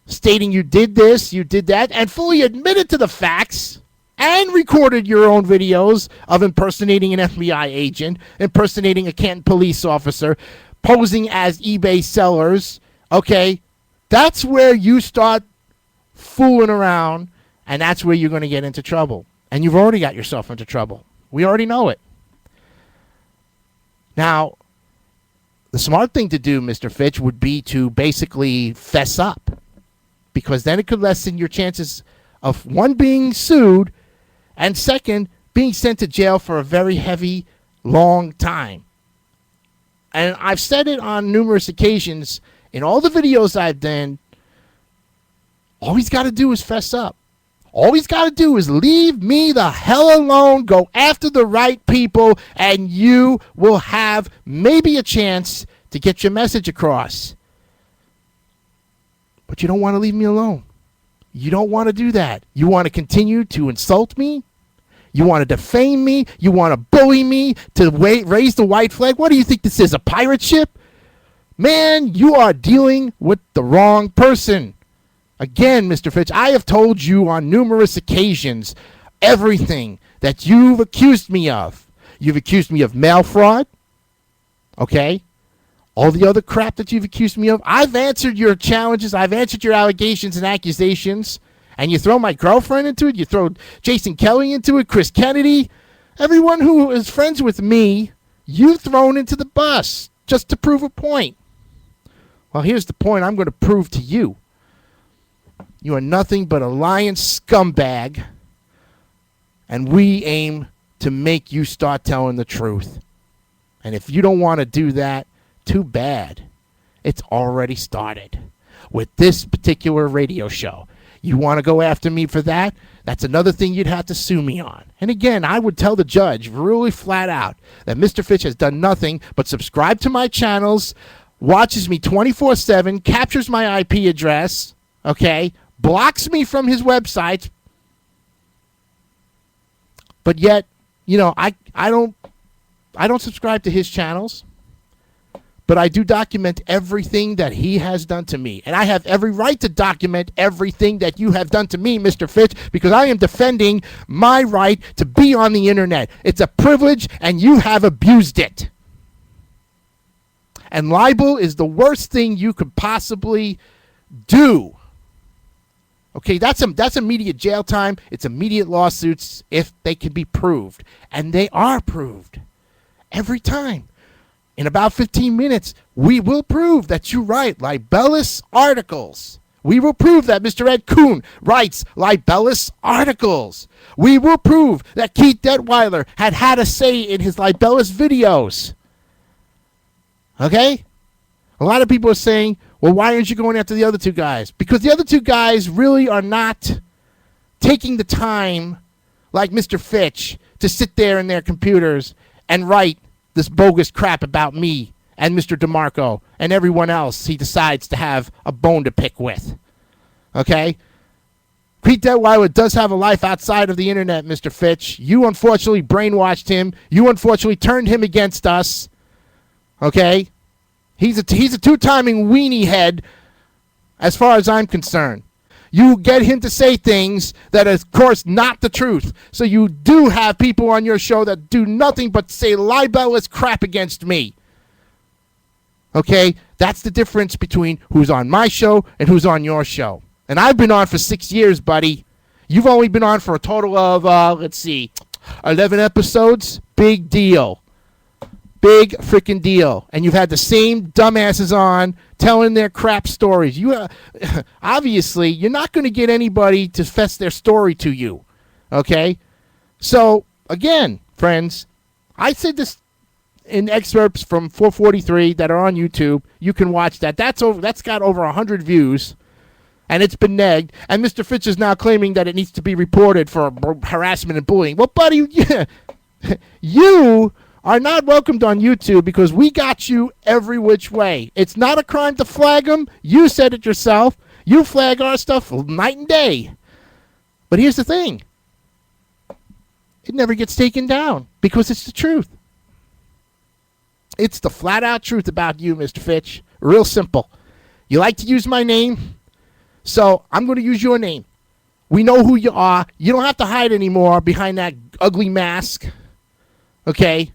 stating you did this, you did that, and fully admitted to the facts and recorded your own videos of impersonating an FBI agent, impersonating a Canton police officer, posing as eBay sellers, okay, that's where you start fooling around, and that's where you're going to get into trouble. And you've already got yourself into trouble. We already know it. Now, the smart thing to do, Mr. Fitch, would be to basically fess up, because then it could lessen your chances of, one, being sued, and second, being sent to jail for a very heavy, long time. And I've said it on numerous occasions in all the videos I've done. All he's got to do is fess up. All he's got to do is leave me the hell alone, go after the right people, and you will have maybe a chance to get your message across. But you don't want to leave me alone. You don't want to do that. You want to continue to insult me. You want to defame me. You want to bully me to raise the white flag. What do you think this is, a pirate ship? Man, you are dealing with the wrong person. Again, Mr. Fitch, I have told you on numerous occasions everything that you've accused me of. You've accused me of mail fraud. Okay? All the other crap that you've accused me of. I've answered your challenges. I've answered your allegations and accusations. And you throw my girlfriend into it. You throw Jason Kelly into it. Chris Kennedy. Everyone who is friends with me, you've thrown into the bus just to prove a point. Well, here's the point I'm going to prove to you. You are nothing but a lying scumbag. And we aim to make you start telling the truth. And if you don't want to do that, too bad. It's already started with this particular radio show. You want to go after me for that? That's another thing you'd have to sue me on. And again, I would tell the judge really flat out that Mr. Fitch has done nothing but subscribe to my channels, watches me 24/7, captures my IP address, okay, blocks me from his websites, but yet, you know, I don't subscribe to his channels. But I do document everything that he has done to me. And I have every right to document everything that you have done to me, Mr. Fitch, because I am defending my right to be on the internet. It's a privilege, and you have abused it. And libel is the worst thing you could possibly do. Okay, that's immediate jail time. It's immediate lawsuits if they can be proved. And they are proved every time. In about 15 minutes, we will prove that you write libelous articles. We will prove that Mr. Ed Kuhn writes libelous articles. We will prove that Keith Detweiler had a say in his libelous videos. Okay? A lot of people are saying, well, why aren't you going after the other two guys? Because the other two guys really are not taking the time, like Mr. Fitch, to sit there in their computers and write this bogus crap about me and Mr. DeMarco and everyone else he decides to have a bone to pick with. Okay? Pete Detweiler does have a life outside of the internet, Mr. Fitch. You unfortunately brainwashed him. You unfortunately turned him against us. Okay? He's a two-timing weenie head as far as I'm concerned. You get him to say things that are, of course, not the truth. So you do have people on your show that do nothing but say libelous crap against me. Okay? That's the difference between who's on my show and who's on your show. And I've been on for 6 years, buddy. You've only been on for a total of, 11 episodes. Big deal. Big freaking deal. And you've had the same dumbasses on telling their crap stories. You obviously, you're not going to get anybody to fess their story to you. Okay? So, again, friends, I said this in excerpts from 443 that are on YouTube. You can watch that. That's got over 100 views, and it's been negged. And Mr. Fitch is now claiming that it needs to be reported for harassment and bullying. Well, buddy, you are not welcomed on YouTube because we got you every which way. It's not a crime to flag them. You said it yourself. You flag our stuff night and day. But here's the thing. It never gets taken down because it's the truth. It's the flat-out truth about you, Mr. Fitch. Real simple. You like to use my name, so I'm going to use your name. We know who you are. You don't have to hide anymore behind that ugly mask. Okay?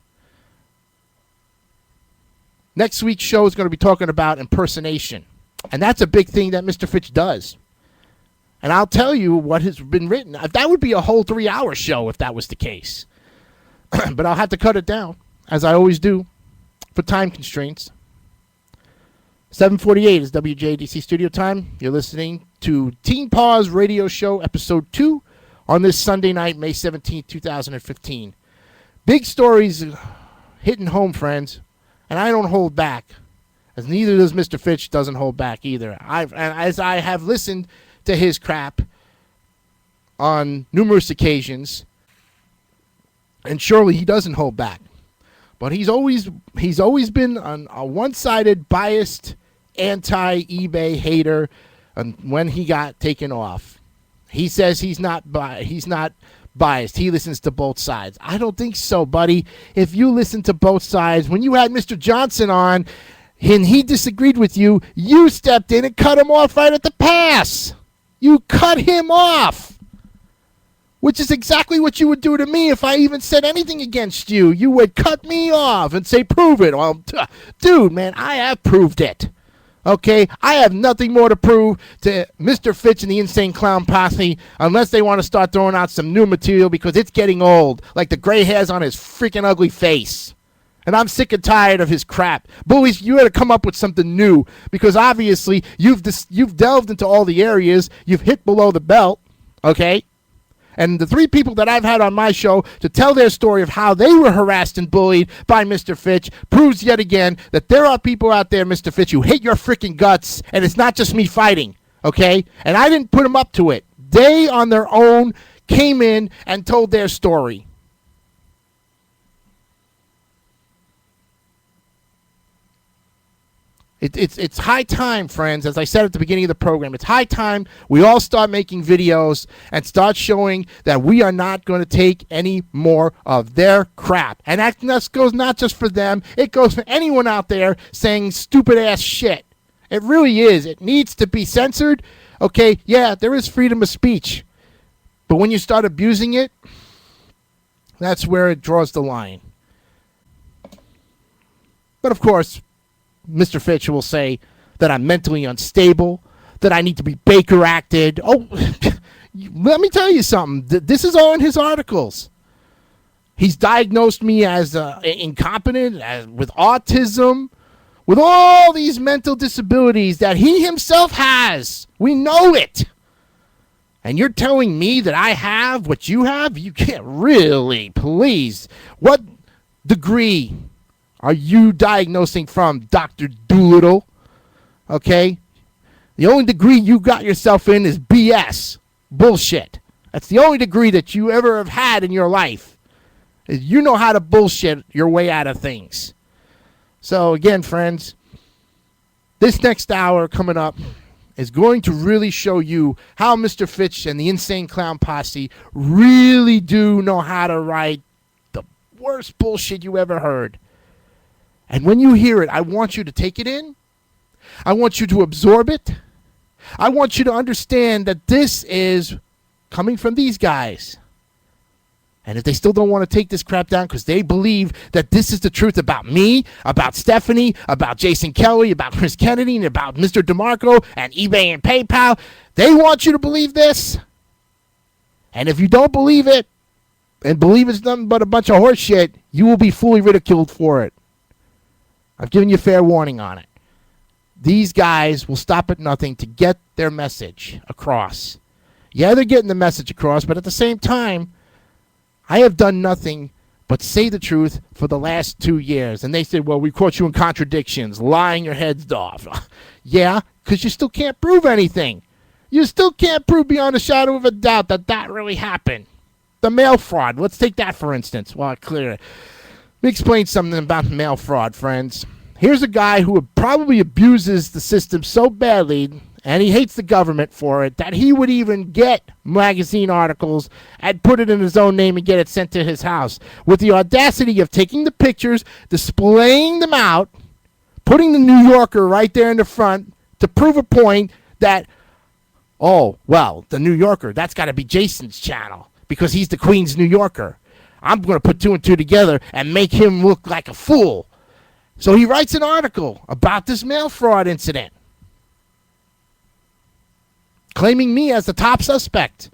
Next week's show is going to be talking about impersonation. And that's a big thing that Mr. Fitch does. And I'll tell you what has been written. That would be a whole 3-hour show if that was the case. But I'll have to cut it down, as I always do, for time constraints. 7:48 is WJDC studio time. You're listening to Teen Pause Radio Show, Episode 2, on this Sunday night, May 17th, 2015. Big stories hitting home, friends, and I don't hold back, as neither does Mr. Fitch doesn't hold back either. As I have listened to his crap on numerous occasions, and surely he doesn't hold back. But he's always been a one-sided, biased, anti-eBay hater when he got taken off. He says he's not biased. He listens to both sides. I don't think so, buddy. If you listen to both sides, when you had Mr. Johnson on and he disagreed with you, you stepped in and cut him off right at the pass. You cut him off, which is exactly what you would do to me if I even said anything against you. You would cut me off and say, prove it. Well, dude, man, I have proved it. Okay? I have nothing more to prove to Mr. Fitch and the Insane Clown Posse unless they want to start throwing out some new material because it's getting old, like the gray hairs on his freaking ugly face. And I'm sick and tired of his crap. Bullies, you had to come up with something new because obviously you've delved into all the areas. You've hit below the belt, okay? And the 3 people that I've had on my show to tell their story of how they were harassed and bullied by Mr. Fitch proves yet again that there are people out there, Mr. Fitch, who hate your freaking guts, and it's not just me fighting, okay? And I didn't put them up to it. They, on their own, came in and told their story. It's high time, friends, as I said at the beginning of the program, it's high time we all start making videos and start showing that we are not going to take any more of their crap. And that goes not just for them, it goes for anyone out there saying stupid-ass shit. It really is. It needs to be censored. Okay, yeah, there is freedom of speech. But when you start abusing it, that's where it draws the line. But, of course, Mr. Fitch will say that I'm mentally unstable, that I need to be Baker acted. Oh, let me tell you something. This is all in his articles. He's diagnosed me as incompetent, with autism, with all these mental disabilities that he himself has. We know it. And you're telling me that I have what you have? You can't really, please. What degree are you diagnosing from, Dr. Doolittle? Okay? The only degree you got yourself in is BS. Bullshit. That's the only degree that you ever have had in your life. Is you know how to bullshit your way out of things. So, again, friends, this next hour coming up is going to really show you how Mr. Fitch and the Insane Clown Posse really do know how to write the worst bullshit you ever heard. And when you hear it, I want you to take it in. I want you to absorb it. I want you to understand that this is coming from these guys. And if they still don't want to take this crap down because they believe that this is the truth about me, about Stephanie, about Jason Kelly, about Chris Kennedy, and about Mr. DeMarco and eBay and PayPal, they want you to believe this. And if you don't believe it and believe it's nothing but a bunch of horse shit, you will be fully ridiculed for it. I've given you fair warning on it. These guys will stop at nothing to get their message across. Yeah, they're getting the message across, but at the same time, I have done nothing but say the truth for the last 2 years. And they said, well, we caught you in contradictions, lying your heads off. Yeah, because you still can't prove anything. You still can't prove beyond a shadow of a doubt that that really happened. The mail fraud. Let's take that, for instance. Well, clear it. Let me explain something about mail fraud, friends. Here's a guy who probably abuses the system so badly, and he hates the government for it, that he would even get magazine articles and put it in his own name and get it sent to his house, with the audacity of taking the pictures, displaying them out, putting the New Yorker right there in the front to prove a point that, oh, well, the New Yorker, that's got to be Jason's channel because he's the Queen's New Yorker. I'm going to put 2 and 2 together and make him look like a fool. So he writes an article about this mail fraud incident, claiming me as the top suspect.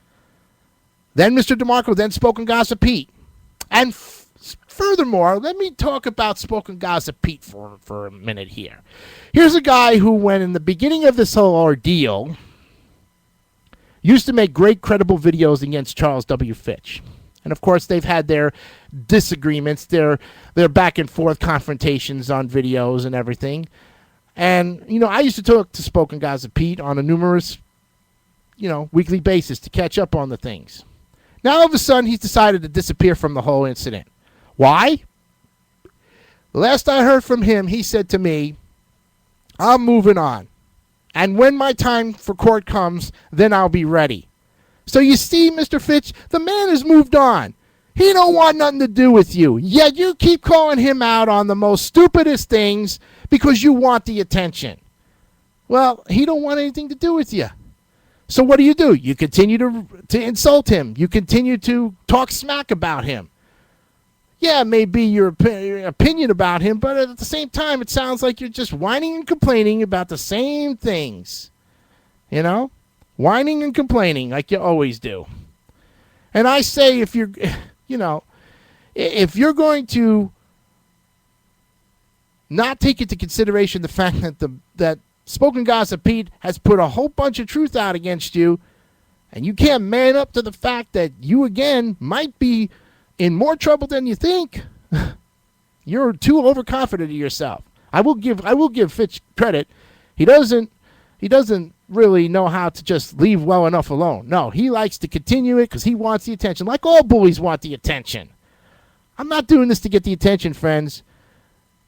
Then Mr. DeMarco, then Spoken Gossip Pete. And furthermore, let me talk about Spoken Gossip Pete for a minute here. Here's a guy who, when in the beginning of this whole ordeal, used to make great credible videos against Charles W. Fitch. And of course, they've had their disagreements, their back and forth confrontations on videos and everything. And, I used to talk to Spoken Gossip Pete on a numerous, weekly basis to catch up on the things. Now, all of a sudden, he's decided to disappear from the whole incident. Why? The last I heard from him, he said to me, I'm moving on. And when my time for court comes, then I'll be ready. So you see, Mr. Fitch, the man has moved on. He don't want nothing to do with you. Yet you keep calling him out on the most stupidest things because you want the attention. Well, he don't want anything to do with you. So what do? You continue to insult him. You continue to talk smack about him. Yeah, it may be your opinion about him, but at the same time, it sounds like you're just whining and complaining about the same things. Whining and complaining like you always do. And I say, if you're going to not take into consideration the fact that Spoken Gossip Pete has put a whole bunch of truth out against you, and you can't man up to the fact that you, again, might be in more trouble than you think, you're too overconfident of yourself. I will give Fitch credit. He doesn't really know how to just leave well enough alone. No, he likes to continue it because he wants the attention, like all bullies want the attention. I'm not doing this to get the attention, friends.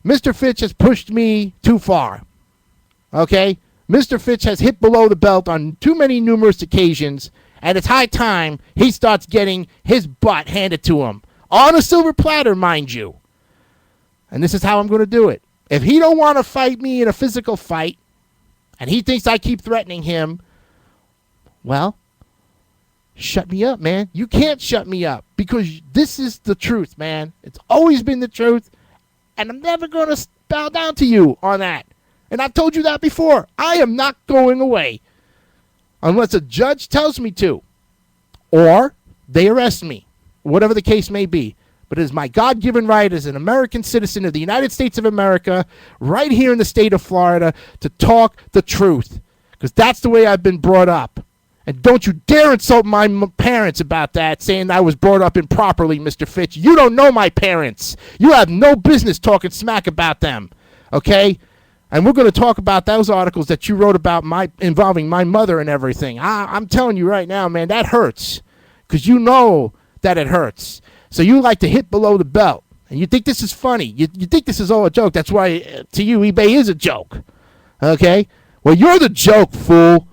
Mr. Fitch has pushed me too far. Okay? Mr. Fitch has hit below the belt on too many numerous occasions, and it's high time he starts getting his butt handed to him. On a silver platter, mind you. And this is how I'm going to do it. If he don't want to fight me in a physical fight, and he thinks I keep threatening him, well, shut me up, man. You can't shut me up because this is the truth, man. It's always been the truth, and I'm never going to bow down to you on that. And I've told you that before. I am not going away unless a judge tells me to, or they arrest me, whatever the case may be. But it is my God-given right as an American citizen of the United States of America, right here in the state of Florida, to talk the truth, because that's the way I've been brought up. And don't you dare insult my parents about that, saying I was brought up improperly, Mr. Fitch. You don't know my parents. You have no business talking smack about them, okay? And we're going to talk about those articles that you wrote about involving my mother and everything. I'm telling you right now, man, that hurts, because you know that it hurts. So you like to hit below the belt, and you think this is funny. You think this is all a joke. That's why, to you, eBay is a joke, okay? Well, you're the joke, fool.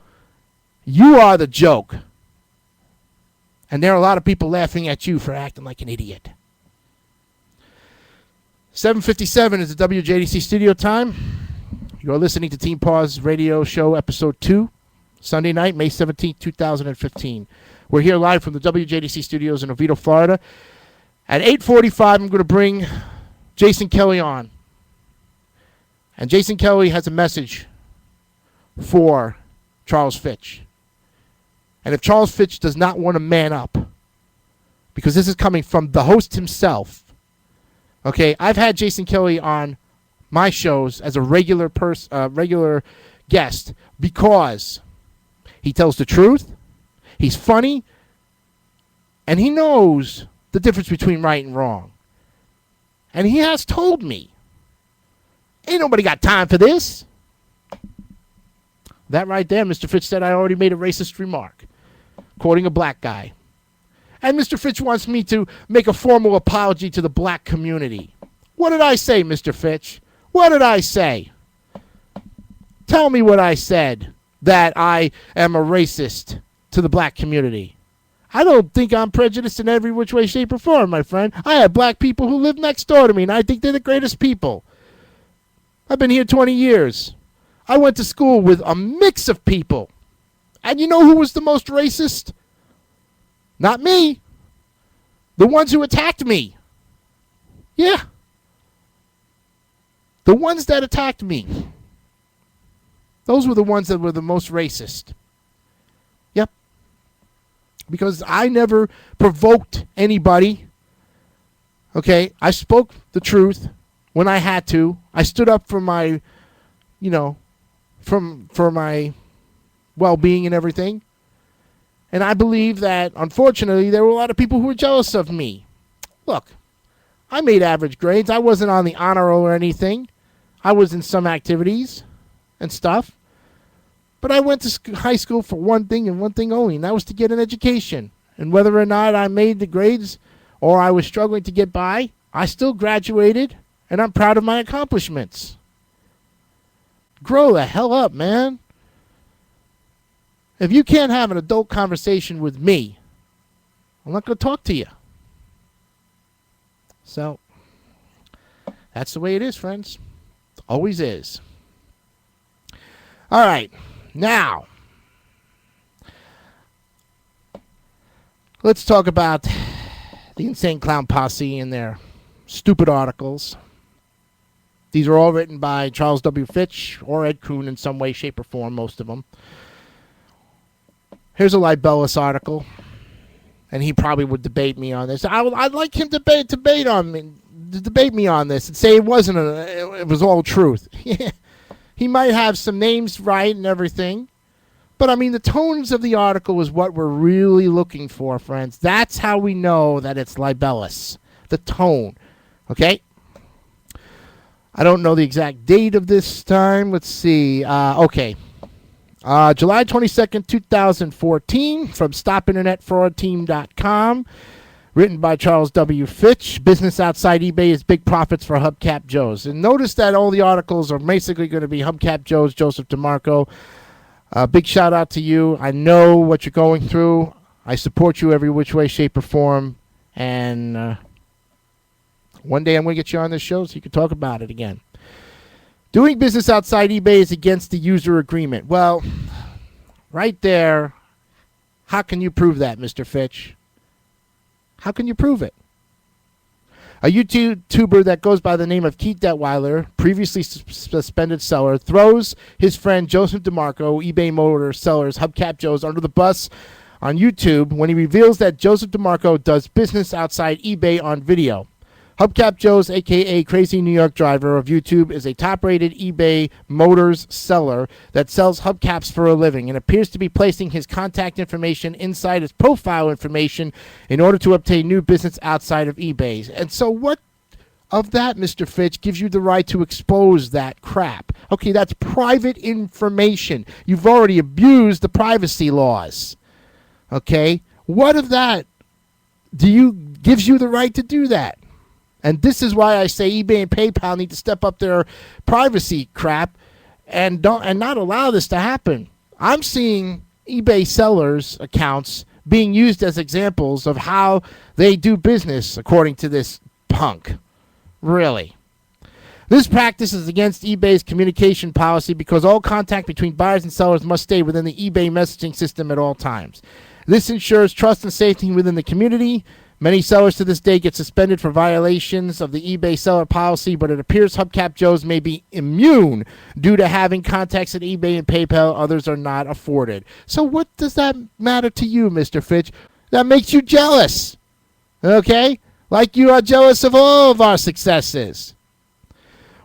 You are the joke. And there are a lot of people laughing at you for acting like an idiot. 7:57 is the WJDC studio time. You're listening to Team Pause Radio Show Episode 2, Sunday night, May 17th, 2015. We're here live from the WJDC studios in Oviedo, Florida. At 8:45, I'm going to bring Jason Kelly on. And Jason Kelly has a message for Charles Fitch. And if Charles Fitch does not want to man up, because this is coming from the host himself, okay, I've had Jason Kelly on my shows as a regular guest because he tells the truth, he's funny, and he knows the difference between right and wrong. And he has told me, ain't nobody got time for this. That right there, Mr. Fitch said I already made a racist remark, quoting a black guy. And Mr. Fitch wants me to make a formal apology to the black community. What did I say, Mr. Fitch? What did I say? Tell me what I said, that I am a racist to the black community. I don't think I'm prejudiced in every which way, shape, or form, my friend. I have black people who live next door to me, and I think they're the greatest people. I've been here 20 years. I went to school with a mix of people. And you know who was the most racist? Not me. The ones who attacked me. Yeah. The ones that attacked me. Those were the ones that were the most racist. Yep. Because I never provoked anybody. Okay? I spoke the truth when I had to. I stood up for my, for my well-being and everything. And I believe that, unfortunately, there were a lot of people who were jealous of me. Look, I made average grades. I wasn't on the honor roll or anything. I was in some activities and stuff. But I went to high school for one thing and one thing only, and that was to get an education. And whether or not I made the grades or I was struggling to get by, I still graduated, and I'm proud of my accomplishments. Grow the hell up, man. If you can't have an adult conversation with me, I'm not going to talk to you. So, that's the way it is, friends. It always is. All right. Now, let's talk about the Insane Clown Posse and their stupid articles. These are all written by Charles W. Fitch or Ed Kuhn in some way, shape, or form, most of them. Here's a Libel article, and he probably would debate me on this. I'd like him to debate me on this and say it was all truth. He might have some names right and everything, but I mean the tones of the article is what we're really looking for, friends. That's how we know that it's libelous. The tone, okay? I don't know the exact date of this time. Let's see. Okay. July 22nd, 2014, from StopInternetFraudTeam.com, written by Charles W. Fitch. Business outside eBay is big profits for Hubcap Joes. And notice that all the articles are basically going to be Hubcap Joe's, Joseph DeMarco. Big shout out to you. I know what you're going through. I support you every which way, shape, or form. And one day I'm going to get you on this show so you can talk about it again. Doing business outside eBay is against the user agreement. Well, right there, how can you prove that, Mr. Fitch? How can you prove it? A YouTuber that goes by the name of Keith Detweiler, previously suspended seller, throws his friend Joseph DeMarco, eBay Motor Sellers, Hubcap Joe's, under the bus on YouTube when he reveals that Joseph DeMarco does business outside eBay on video. Hubcap Joe's, a.k.a. Crazy New York Driver of YouTube, is a top-rated eBay Motors seller that sells hubcaps for a living and appears to be placing his contact information inside his profile information in order to obtain new business outside of eBay. And so what of that, Mr. Fitch, gives you the right to expose that crap? Okay, that's private information. You've already abused the privacy laws. Okay? What of that gives you the right to do that? And this is why I say eBay and PayPal need to step up their privacy crap and not allow this to happen. I'm seeing eBay sellers' accounts being used as examples of how they do business, according to this punk. Really. This practice is against eBay's communication policy because all contact between buyers and sellers must stay within the eBay messaging system at all times. This ensures trust and safety within the community. Many sellers to this day get suspended for violations of the eBay seller policy, but it appears Hubcap Joe's may be immune due to having contacts at eBay and PayPal others are not afforded. So what does that matter to you, Mr. Fitch? That makes you jealous, okay? Like you are jealous of all of our successes.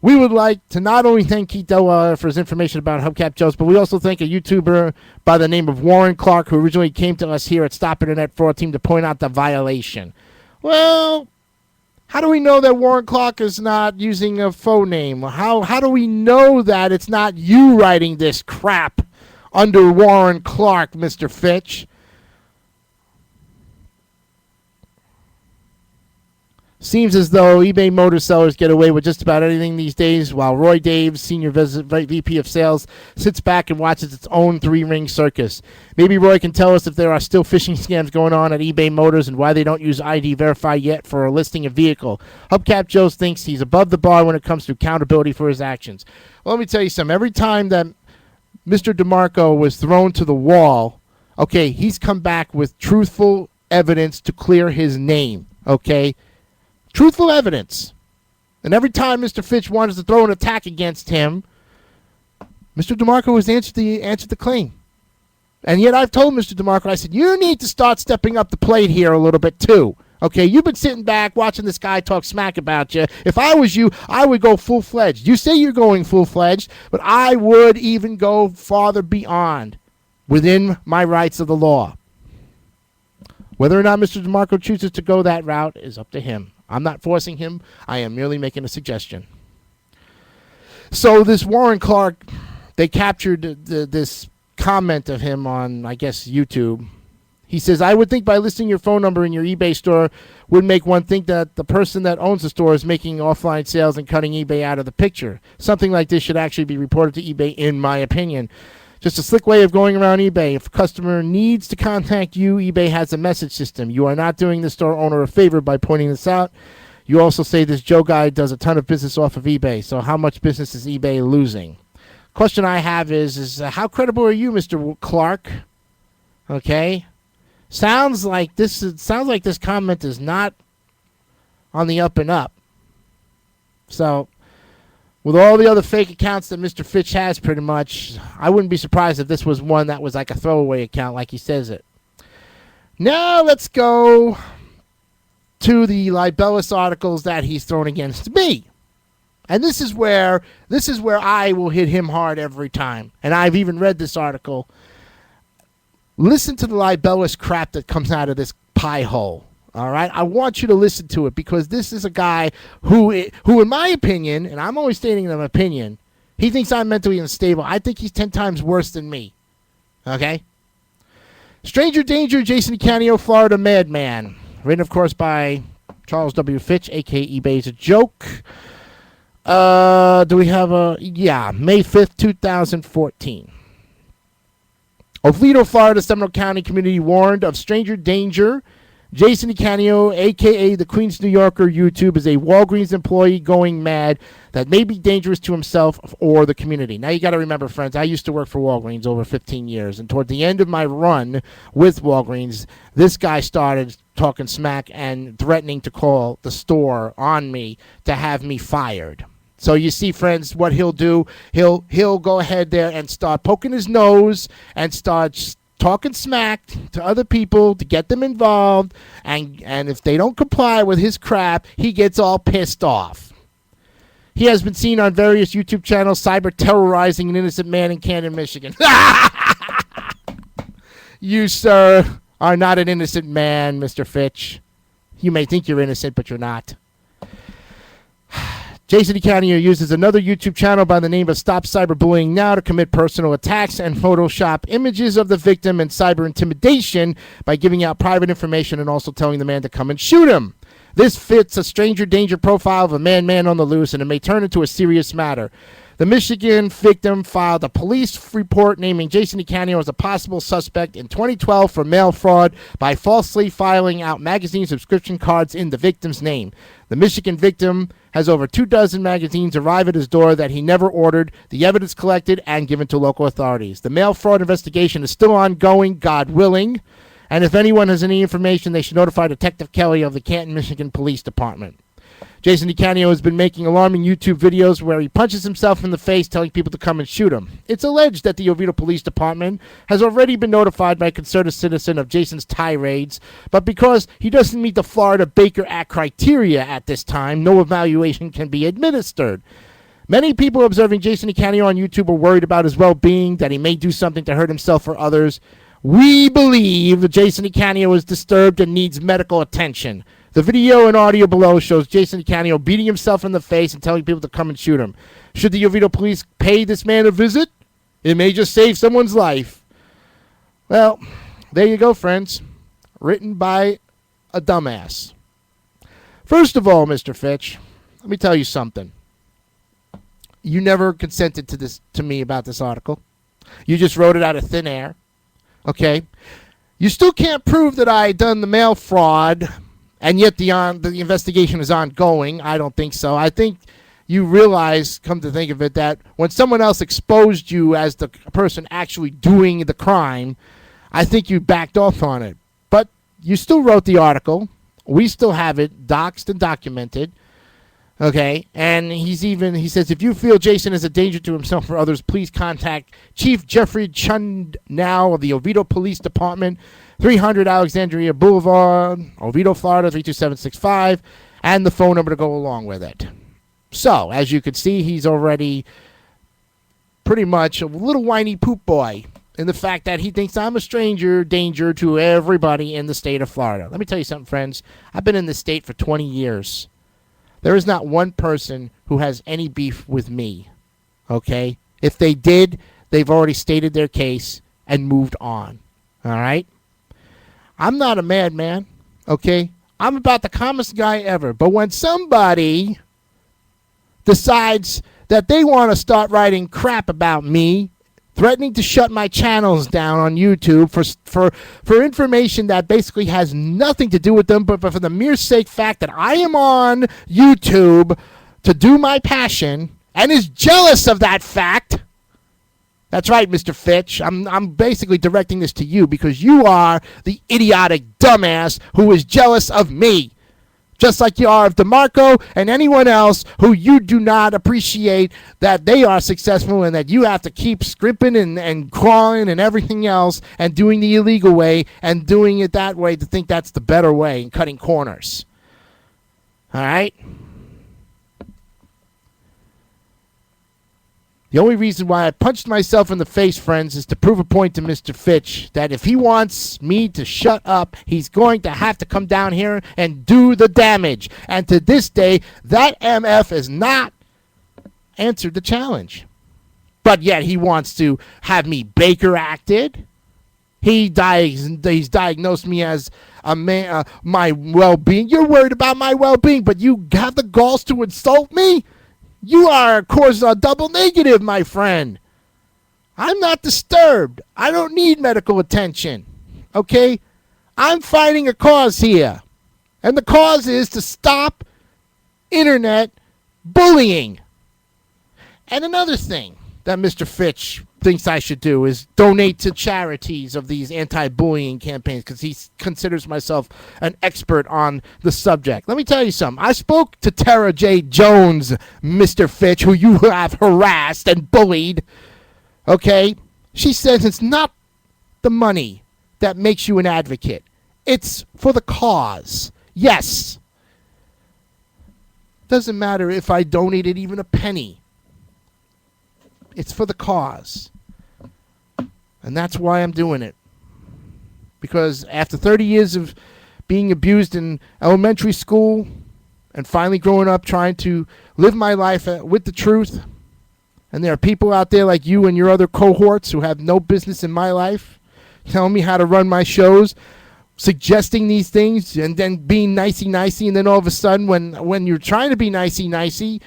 We would like to not only thank Keith Detweiler for his information about Hubcap Joe's, but we also thank a YouTuber by the name of Warren Clark, who originally came to us here at Stop Internet Fraud Team to point out the violation. Well, How do we know that Warren Clark is not using a faux name? How do we know that it's not you writing this crap under Warren Clark, Mr. Fitch? Seems as though eBay motor sellers get away with just about anything these days, while Roy Daves, Senior VP of Sales, sits back and watches its own three-ring circus. Maybe Roy can tell us if there are still phishing scams going on at eBay Motors and why they don't use ID Verify yet for a listing a vehicle. Hubcap Joe thinks he's above the bar when it comes to accountability for his actions. Well, let me tell you something. Every time that Mr. DeMarco was thrown to the wall, okay, he's come back with truthful evidence to clear his name, okay? Truthful evidence. And every time Mr. Fitch wanted to throw an attack against him, Mr. DeMarco has answered the claim. And yet I've told Mr. DeMarco, I said, you need to start stepping up the plate here a little bit too. Okay, you've been sitting back watching this guy talk smack about you. If I was you, I would go full-fledged. You say you're going full-fledged, but I would even go farther beyond within my rights of the law. Whether or not Mr. DeMarco chooses to go that route is up to him. I'm not forcing him. I am merely making a suggestion. So this Warren Clark, they captured this comment of him on, I guess, YouTube. He says, I would think by listing your phone number in your eBay store would make one think that the person that owns the store is making offline sales and cutting eBay out of the picture. Something like this should actually be reported to eBay, in my opinion. Just a slick way of going around eBay. If a customer needs to contact you, eBay has a message system. You are not doing the store owner a favor by pointing this out. You also say this Joe guy does a ton of business off of eBay. So how much business is eBay losing? Question I have is how credible are you, Mr. Clark? Okay. Sounds like this comment is not on the up and up. So with all the other fake accounts that Mr. Fitch has, pretty much, I wouldn't be surprised if this was one that was like a throwaway account, like he says it. Now let's go to the libelous articles that he's thrown against me. And this is where I will hit him hard every time. And I've even read this article. Listen to the libelous crap that comes out of this pie hole. All right, I want you to listen to it because this is a guy who, in my opinion, and I'm always stating an opinion, he thinks I'm mentally unstable. I think he's 10 times worse than me. Okay? Stranger Danger, Jason Decanio, Florida Madman. Written, of course, by Charles W. Fitch, a.k.a. Ebay's a Joke. Do we have a... Yeah, May 5th, 2014. Oviedo, Florida, Seminole County community warned of stranger danger. Jason Decanio, a.k.a. the Queens New Yorker YouTube, is a Walgreens employee going mad that may be dangerous to himself or the community. Now, you got to remember, friends, I used to work for Walgreens over 15 years, and toward the end of my run with Walgreens, this guy started talking smack and threatening to call the store on me to have me fired. So you see, friends, what he'll do, he'll go ahead there and start poking his nose and start talking smack to other people to get them involved, and if they don't comply with his crap, he gets all pissed off. He has been seen on various YouTube channels cyber terrorizing an innocent man in Canton, Michigan. You, sir, are not an innocent man, Mr. Fitch. You may think you're innocent, but you're not. Jason Decanio uses another YouTube channel by the name of Stop Cyberbullying Now to commit personal attacks and Photoshop images of the victim and cyber intimidation by giving out private information and also telling the man to come and shoot him. This fits a stranger danger profile of a man on the loose, and it may turn into a serious matter. The Michigan victim filed a police report naming Jason Decanio as a possible suspect in 2012 for mail fraud by falsely filing out magazine subscription cards in the victim's name. The Michigan victim has over 24 magazines arrive at his door that he never ordered, the evidence collected and given to local authorities. The mail fraud investigation is still ongoing, God willing, and if anyone has any information, they should notify Detective Kelly of the Canton, Michigan Police Department. Jason Decanio has been making alarming YouTube videos where he punches himself in the face, telling people to come and shoot him. It's alleged that the Oviedo Police Department has already been notified by a concerned citizen of Jason's tirades, but because he doesn't meet the Florida Baker Act criteria at this time, no evaluation can be administered. Many people observing Jason Decanio on YouTube are worried about his well-being, that he may do something to hurt himself or others. We believe Jason Decanio is disturbed and needs medical attention. The video and audio below shows Jason Decanio beating himself in the face and telling people to come and shoot him. Should the Oviedo police pay this man a visit? It may just save someone's life. Well, there you go, friends. Written by a dumbass. First of all, Mr. Fitch, let me tell you something. You never consented to me about this article. You just wrote it out of thin air. Okay? You still can't prove that I done the mail fraud, and yet the investigation is ongoing. I don't think so. I think you realize, come to think of it, that when someone else exposed you as the person actually doing the crime, I think you backed off on it. But you still wrote the article. We still have it doxed and documented. Okay, and he says, if you feel Jason is a danger to himself or others, please contact Chief Jeffrey Chund now of the Oviedo Police Department, 300 Alexandria Boulevard, Oviedo, Florida, 32765, and the phone number to go along with it. So, as you can see, he's already pretty much a little whiny poop boy in the fact that he thinks I'm a danger to everybody in the state of Florida. Let me tell you something, friends. I've been in this state for 20 years. There is not one person who has any beef with me, okay? If they did, they've already stated their case and moved on, all right? I'm not a madman, okay? I'm about the calmest guy ever. But when somebody decides that they want to start writing crap about me, threatening to shut my channels down on YouTube for information that basically has nothing to do with them, but for the mere sake fact that I am on YouTube to do my passion and is jealous of that fact. That's right, Mr. Fitch. I'm basically directing this to you because you are the idiotic dumbass who is jealous of me. Just like you are of DeMarco and anyone else who you do not appreciate that they are successful and that you have to keep scrimping and crawling and everything else and doing the illegal way and doing it that way to think that's the better way and cutting corners. All right? The only reason why I punched myself in the face, friends, is to prove a point to Mr. Fitch that if he wants me to shut up, he's going to have to come down here and do the damage. And to this day, that MF has not answered the challenge. But yet he wants to have me Baker acted. He's diagnosed me as a man, my well-being. You're worried about my well-being, but you have the galls to insult me? You are, of course, a double negative, my friend. I'm not disturbed. I don't need medical attention. Okay? I'm fighting a cause here. And the cause is to stop internet bullying. And another thing that Mr. Fitch thinks I should do is donate to charities of these anti-bullying campaigns because he considers myself an expert on the subject. Let me tell you something. I spoke to Tara J. Jones, Mr. Fitch, who you have harassed and bullied. Okay? She says it's not the money that makes you an advocate. It's for the cause. Yes. Doesn't matter if I donated even a penny. It's for the cause. And that's why I'm doing it. Because after 30 years of being abused in elementary school and finally growing up trying to live my life with the truth, and there are people out there like you and your other cohorts who have no business in my life telling me how to run my shows, suggesting these things, and then being nicey-nicey, and then all of a sudden when you're trying to be nicey-nicey,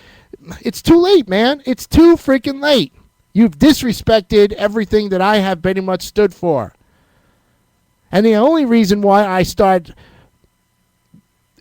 it's too late, man. It's too freaking late. You've disrespected everything that I have pretty much stood for. And the only reason why I start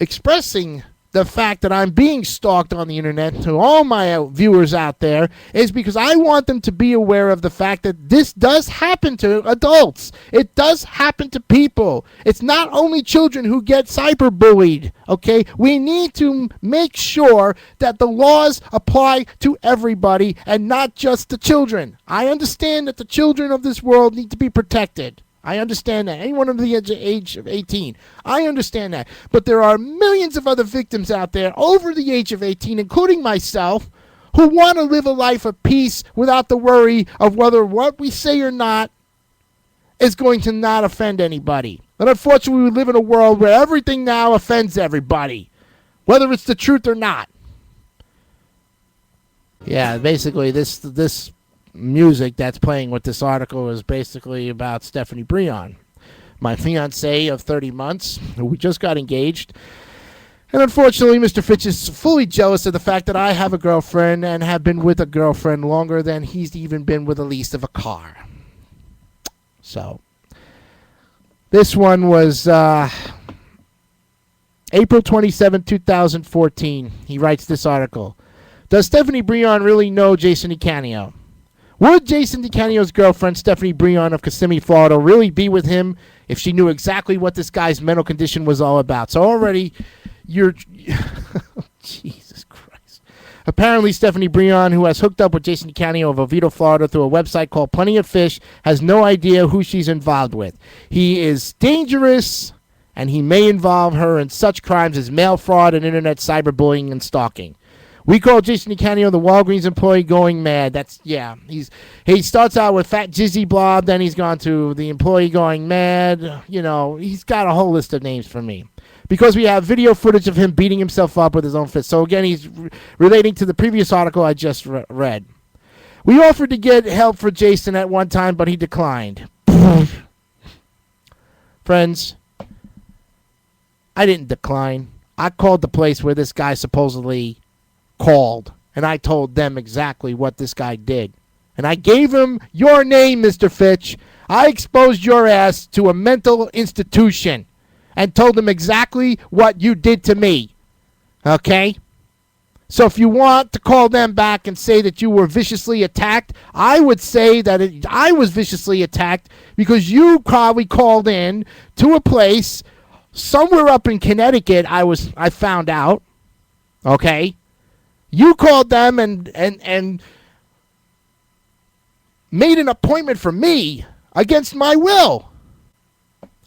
expressing the fact that I'm being stalked on the internet to all my viewers out there is because I want them to be aware of the fact that this does happen to adults. It does happen to people. It's not only children who get cyberbullied, okay? We need to make sure that the laws apply to everybody and not just the children. I understand that the children of this world need to be protected. I understand that. Anyone under the age of 18. I understand that. But there are millions of other victims out there over the age of 18, including myself, who want to live a life of peace without the worry of whether what we say or not is going to not offend anybody. But unfortunately, we live in a world where everything now offends everybody, whether it's the truth or not. Yeah, basically, this music that's playing with this article is basically about Stephanie Breon, my fiancée of 30 months, who we just got engaged. And unfortunately, Mr. Fitch is fully jealous of the fact that I have a girlfriend and have been with a girlfriend longer than he's even been with a lease of a car. So, this one was April 27, 2014. He writes this article. Does Stephanie Breon really know Jason Decanio? Would Jason Decanio's girlfriend, Stephanie Breon of Kissimmee, Florida, really be with him if she knew exactly what this guy's mental condition was all about? So already, you're... Jesus Christ. Apparently, Stephanie Breon, who has hooked up with Jason Decanio of Oviedo, Florida, through a website called Plenty of Fish, has no idea who she's involved with. He is dangerous, and he may involve her in such crimes as mail fraud and internet cyberbullying and stalking. We call Jason Decanio the Walgreens employee going mad. That's, yeah. He starts out with Fat Jizzy Blob, then he's gone to the employee going mad. You know, he's got a whole list of names for me. Because we have video footage of him beating himself up with his own fist. So again, he's relating to the previous article I just read. We offered to get help for Jason at one time, but he declined. Friends, I didn't decline. I called the place where this guy supposedly called, and I told them exactly what this guy did. And I gave him your name, Mr. Fitch. I exposed your ass to a mental institution and told them exactly what you did to me. Okay? So if you want to call them back and say that you were viciously attacked, I would say that I was viciously attacked because you probably called in to a place somewhere up in Connecticut. I found out. Okay? You called them and made an appointment for me against my will.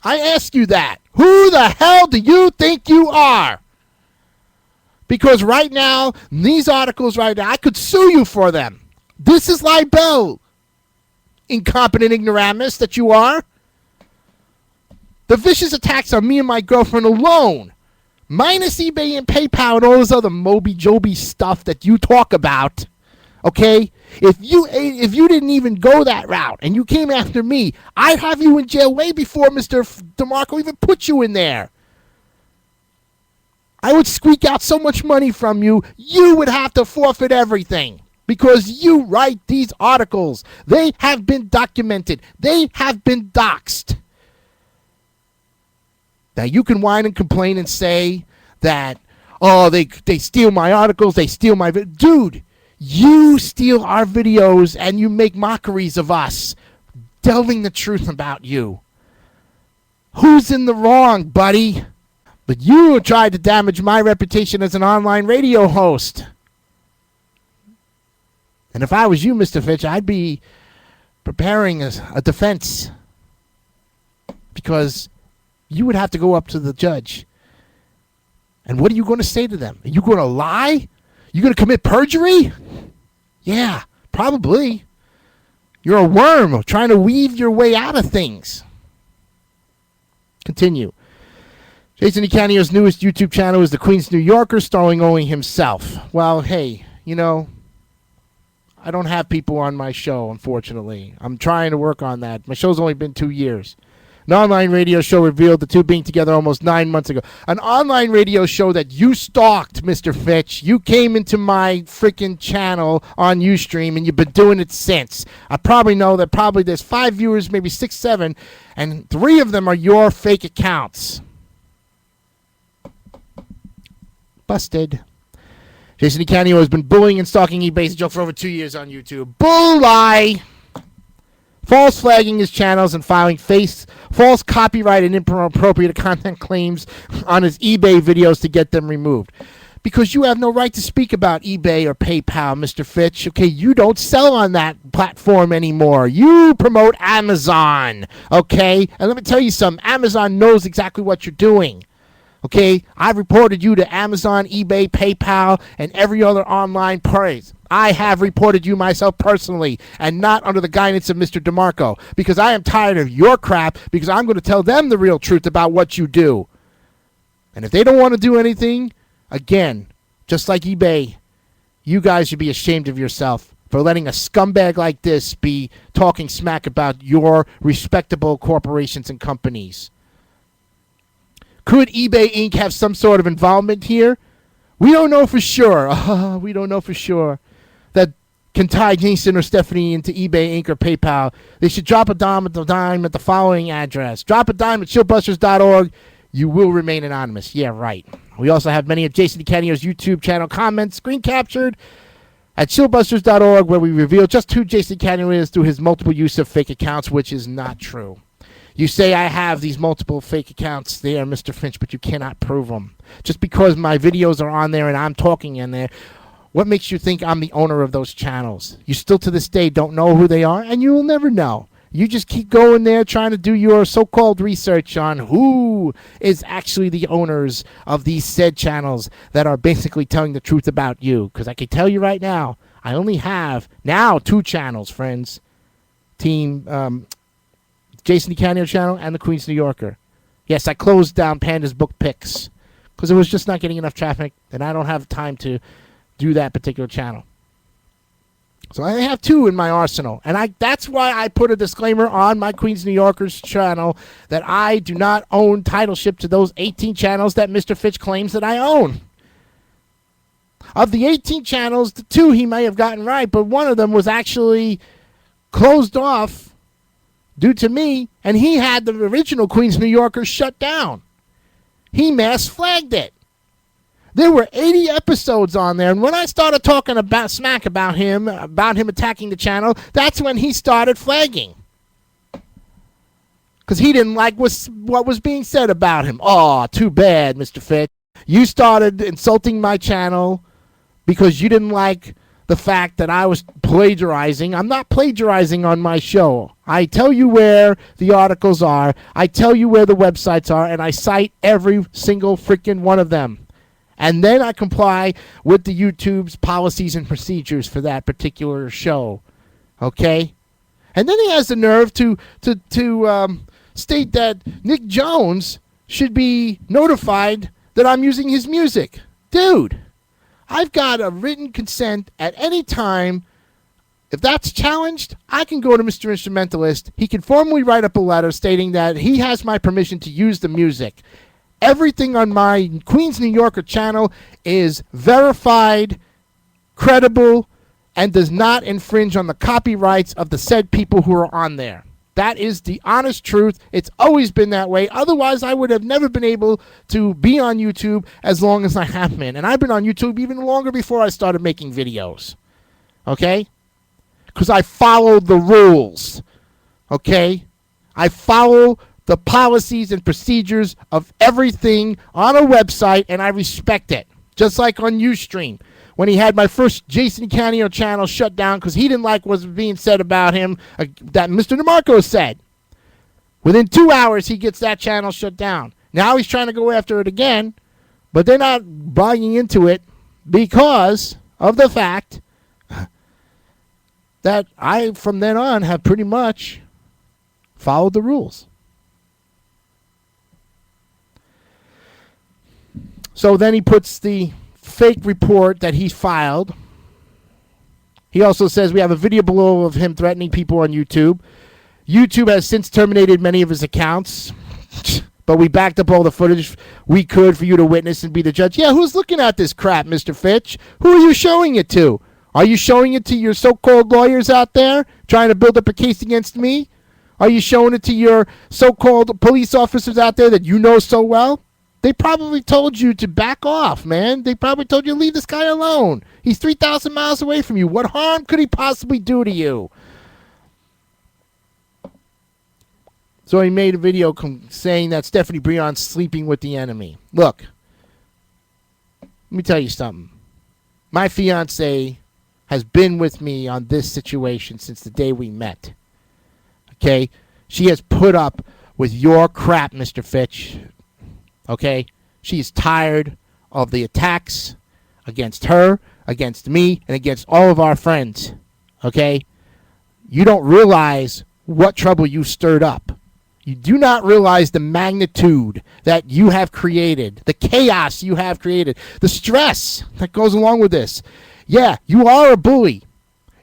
I ask you that. Who the hell do you think you are? Because right now, these articles right now, I could sue you for them. This is libel, incompetent ignoramus that you are. The vicious attacks on me and my girlfriend alone, minus eBay and PayPal and all this other Moby-Joby stuff that you talk about, okay? If you didn't even go that route and you came after me, I'd have you in jail way before Mr. DeMarco even put you in there. I would squeak out so much money from you, you would have to forfeit everything. Because you write these articles. They have been documented. They have been doxed. Now, you can whine and complain and say that, oh, they steal my articles, they steal my... Dude, you steal our videos and you make mockeries of us, delving the truth about you. Who's in the wrong, buddy? But you tried to damage my reputation as an online radio host. And if I was you, Mr. Fitch, I'd be preparing a defense. Because you would have to go up to the judge. And what are you going to say to them? Are you going to lie? You going to commit perjury? Yeah, probably. You're a worm trying to weave your way out of things. Continue. Jason Decanio's newest YouTube channel is The Queen's New Yorker, starring only himself. Well, hey, you know, I don't have people on my show, unfortunately. I'm trying to work on that. My show's only been 2 years. An online radio show revealed the two being together almost 9 months ago. An online radio show that you stalked, Mr. Fitch. You came into my freaking channel on Ustream, and you've been doing it since. I probably know that probably there's 5 viewers, maybe 6, 7, and 3 of them are your fake accounts. Busted. Jason Decanio has been bullying and stalking ebayisajoke for over 2 years on YouTube. Bull lie! False flagging his channels and filing false copyright and inappropriate content claims on his eBay videos to get them removed. Because you have no right to speak about eBay or PayPal, Mr. Fitch. Okay, you don't sell on that platform anymore. You promote Amazon. Okay? And let me tell you something. Amazon knows exactly what you're doing. Okay, I've reported you to Amazon, eBay, PayPal, and every other online place. I have reported you myself personally and not under the guidance of Mr. DeMarco because I am tired of your crap because I'm going to tell them the real truth about what you do. And if they don't want to do anything, again, just like eBay, you guys should be ashamed of yourself for letting a scumbag like this be talking smack about your respectable corporations and companies. Could eBay Inc. have some sort of involvement here? We don't know for sure. We don't know for sure that can tie Jason or Stephanie into eBay Inc. or PayPal. They should drop a dime at the following address. Drop a dime at shieldbusters.org. You will remain anonymous. Yeah, right. We also have many of Jason Decanio's YouTube channel comments screen captured at shieldbusters.org, where we reveal just who Jason Decanio is through his multiple use of fake accounts, which is not true. You say I have these multiple fake accounts there, Mr. Finch, but you cannot prove them. Just because my videos are on there and I'm talking in there, what makes you think I'm the owner of those channels? You still to this day don't know who they are, and you will never know. You just keep going there trying to do your so-called research on who is actually the owners of these said channels that are basically telling the truth about you. Because I can tell you right now, I only have now 2 channels, friends. Team Jason Decanio channel and the Queens New Yorker. Yes, I closed down Panda's Book Picks because it was just not getting enough traffic, and I don't have time to do that particular channel. So I have 2 in my arsenal, and that's why I put a disclaimer on my Queens New Yorkers channel that I do not own titleship to those 18 channels that Mr. Fitch claims that I own. Of the 18 channels, the 2 he may have gotten right, but one of them was actually closed off due to me, and he had the original Queens New Yorkers shut down. He mass flagged it. There were 80 episodes on there, and when I started talking about smack about him attacking the channel, that's when he started flagging. Because he didn't like what was being said about him. Oh, too bad, Mr. Fitch. You started insulting my channel because you didn't like the fact that I was plagiarizing. I'm not plagiarizing on my show. I tell you where the articles are, I tell you where the websites are, and I cite every single freaking one of them. And then I comply with the YouTube's policies and procedures for that particular show. Okay? And then he has the nerve to state that Nick Jones should be notified that I'm using his music. Dude, I've got a written consent at any time. If that's challenged, I can go to Mr. Instrumentalist. He can formally write up a letter stating that he has my permission to use the music. Everything on my Queens New Yorker channel is verified, credible, and does not infringe on the copyrights of the said people who are on there. That is the honest truth. It's always been that way. Otherwise, I would have never been able to be on YouTube as long as I have been. And I've been on YouTube even longer before I started making videos. Okay? Because I follow the rules. Okay? I follow the policies and procedures of everything on a website, and I respect it. Just like on Ustream, when he had my first Jason Decanio channel shut down because he didn't like what was being said about him that Mr. DeMarco said. Within 2 hours, he gets that channel shut down. Now he's trying to go after it again, but they're not buying into it because of the fact that I, from then on, have pretty much followed the rules. So then he puts the fake report that he filed. He also says we have a video below of him threatening people on YouTube. YouTube has since terminated many of his accounts, but we backed up all the footage we could for you to witness and be the judge. Yeah, who's looking at this crap, Mr. Fitch? Who are you showing it to? Are you showing it to your so-called lawyers out there trying to build up a case against me? Are you showing it to your so-called police officers out there that you know so well? They probably told you to back off, man. They probably told you to leave this guy alone. He's 3,000 miles away from you. What harm could he possibly do to you? So he made a video saying that Stephanie Breon's sleeping with the enemy. Look, let me tell you something. My fiance has been with me on this situation since the day we met. Okay? She has put up with your crap, Mr. Fitch. Okay? She's tired of the attacks against her, against me and against all of our friends. Okay? You don't realize what trouble you stirred up. You do not realize the magnitude that you have created, the chaos you have created, the stress that goes along with this. Yeah, you are a bully.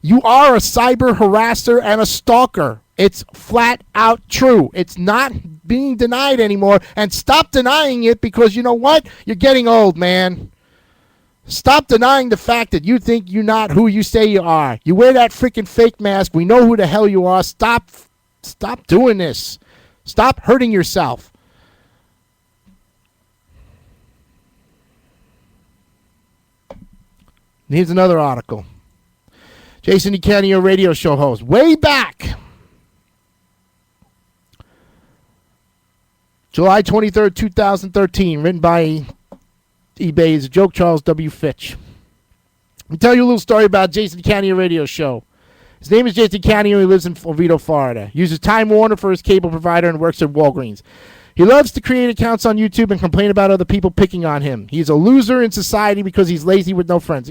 You are a cyber harasser and a stalker. It's flat out true. It's not being denied anymore. And stop denying it, because you know what? You're getting old, man. Stop denying the fact that you think you're not who you say you are. You wear that freaking fake mask. We know who the hell you are. Stop doing this. Stop hurting yourself. Here's another article. Jason Decanio radio show host. Way back. July 23rd, 2013. Written by eBay is a joke, Charles W. Fitch. Let me tell you a little story about Jason Decanio radio show. His name is Jason Decanio. He lives in Oviedo, Florida. He uses Time Warner for his cable provider and works at Walgreens. He loves to create accounts on YouTube and complain about other people picking on him. He's a loser in society because he's lazy with no friends.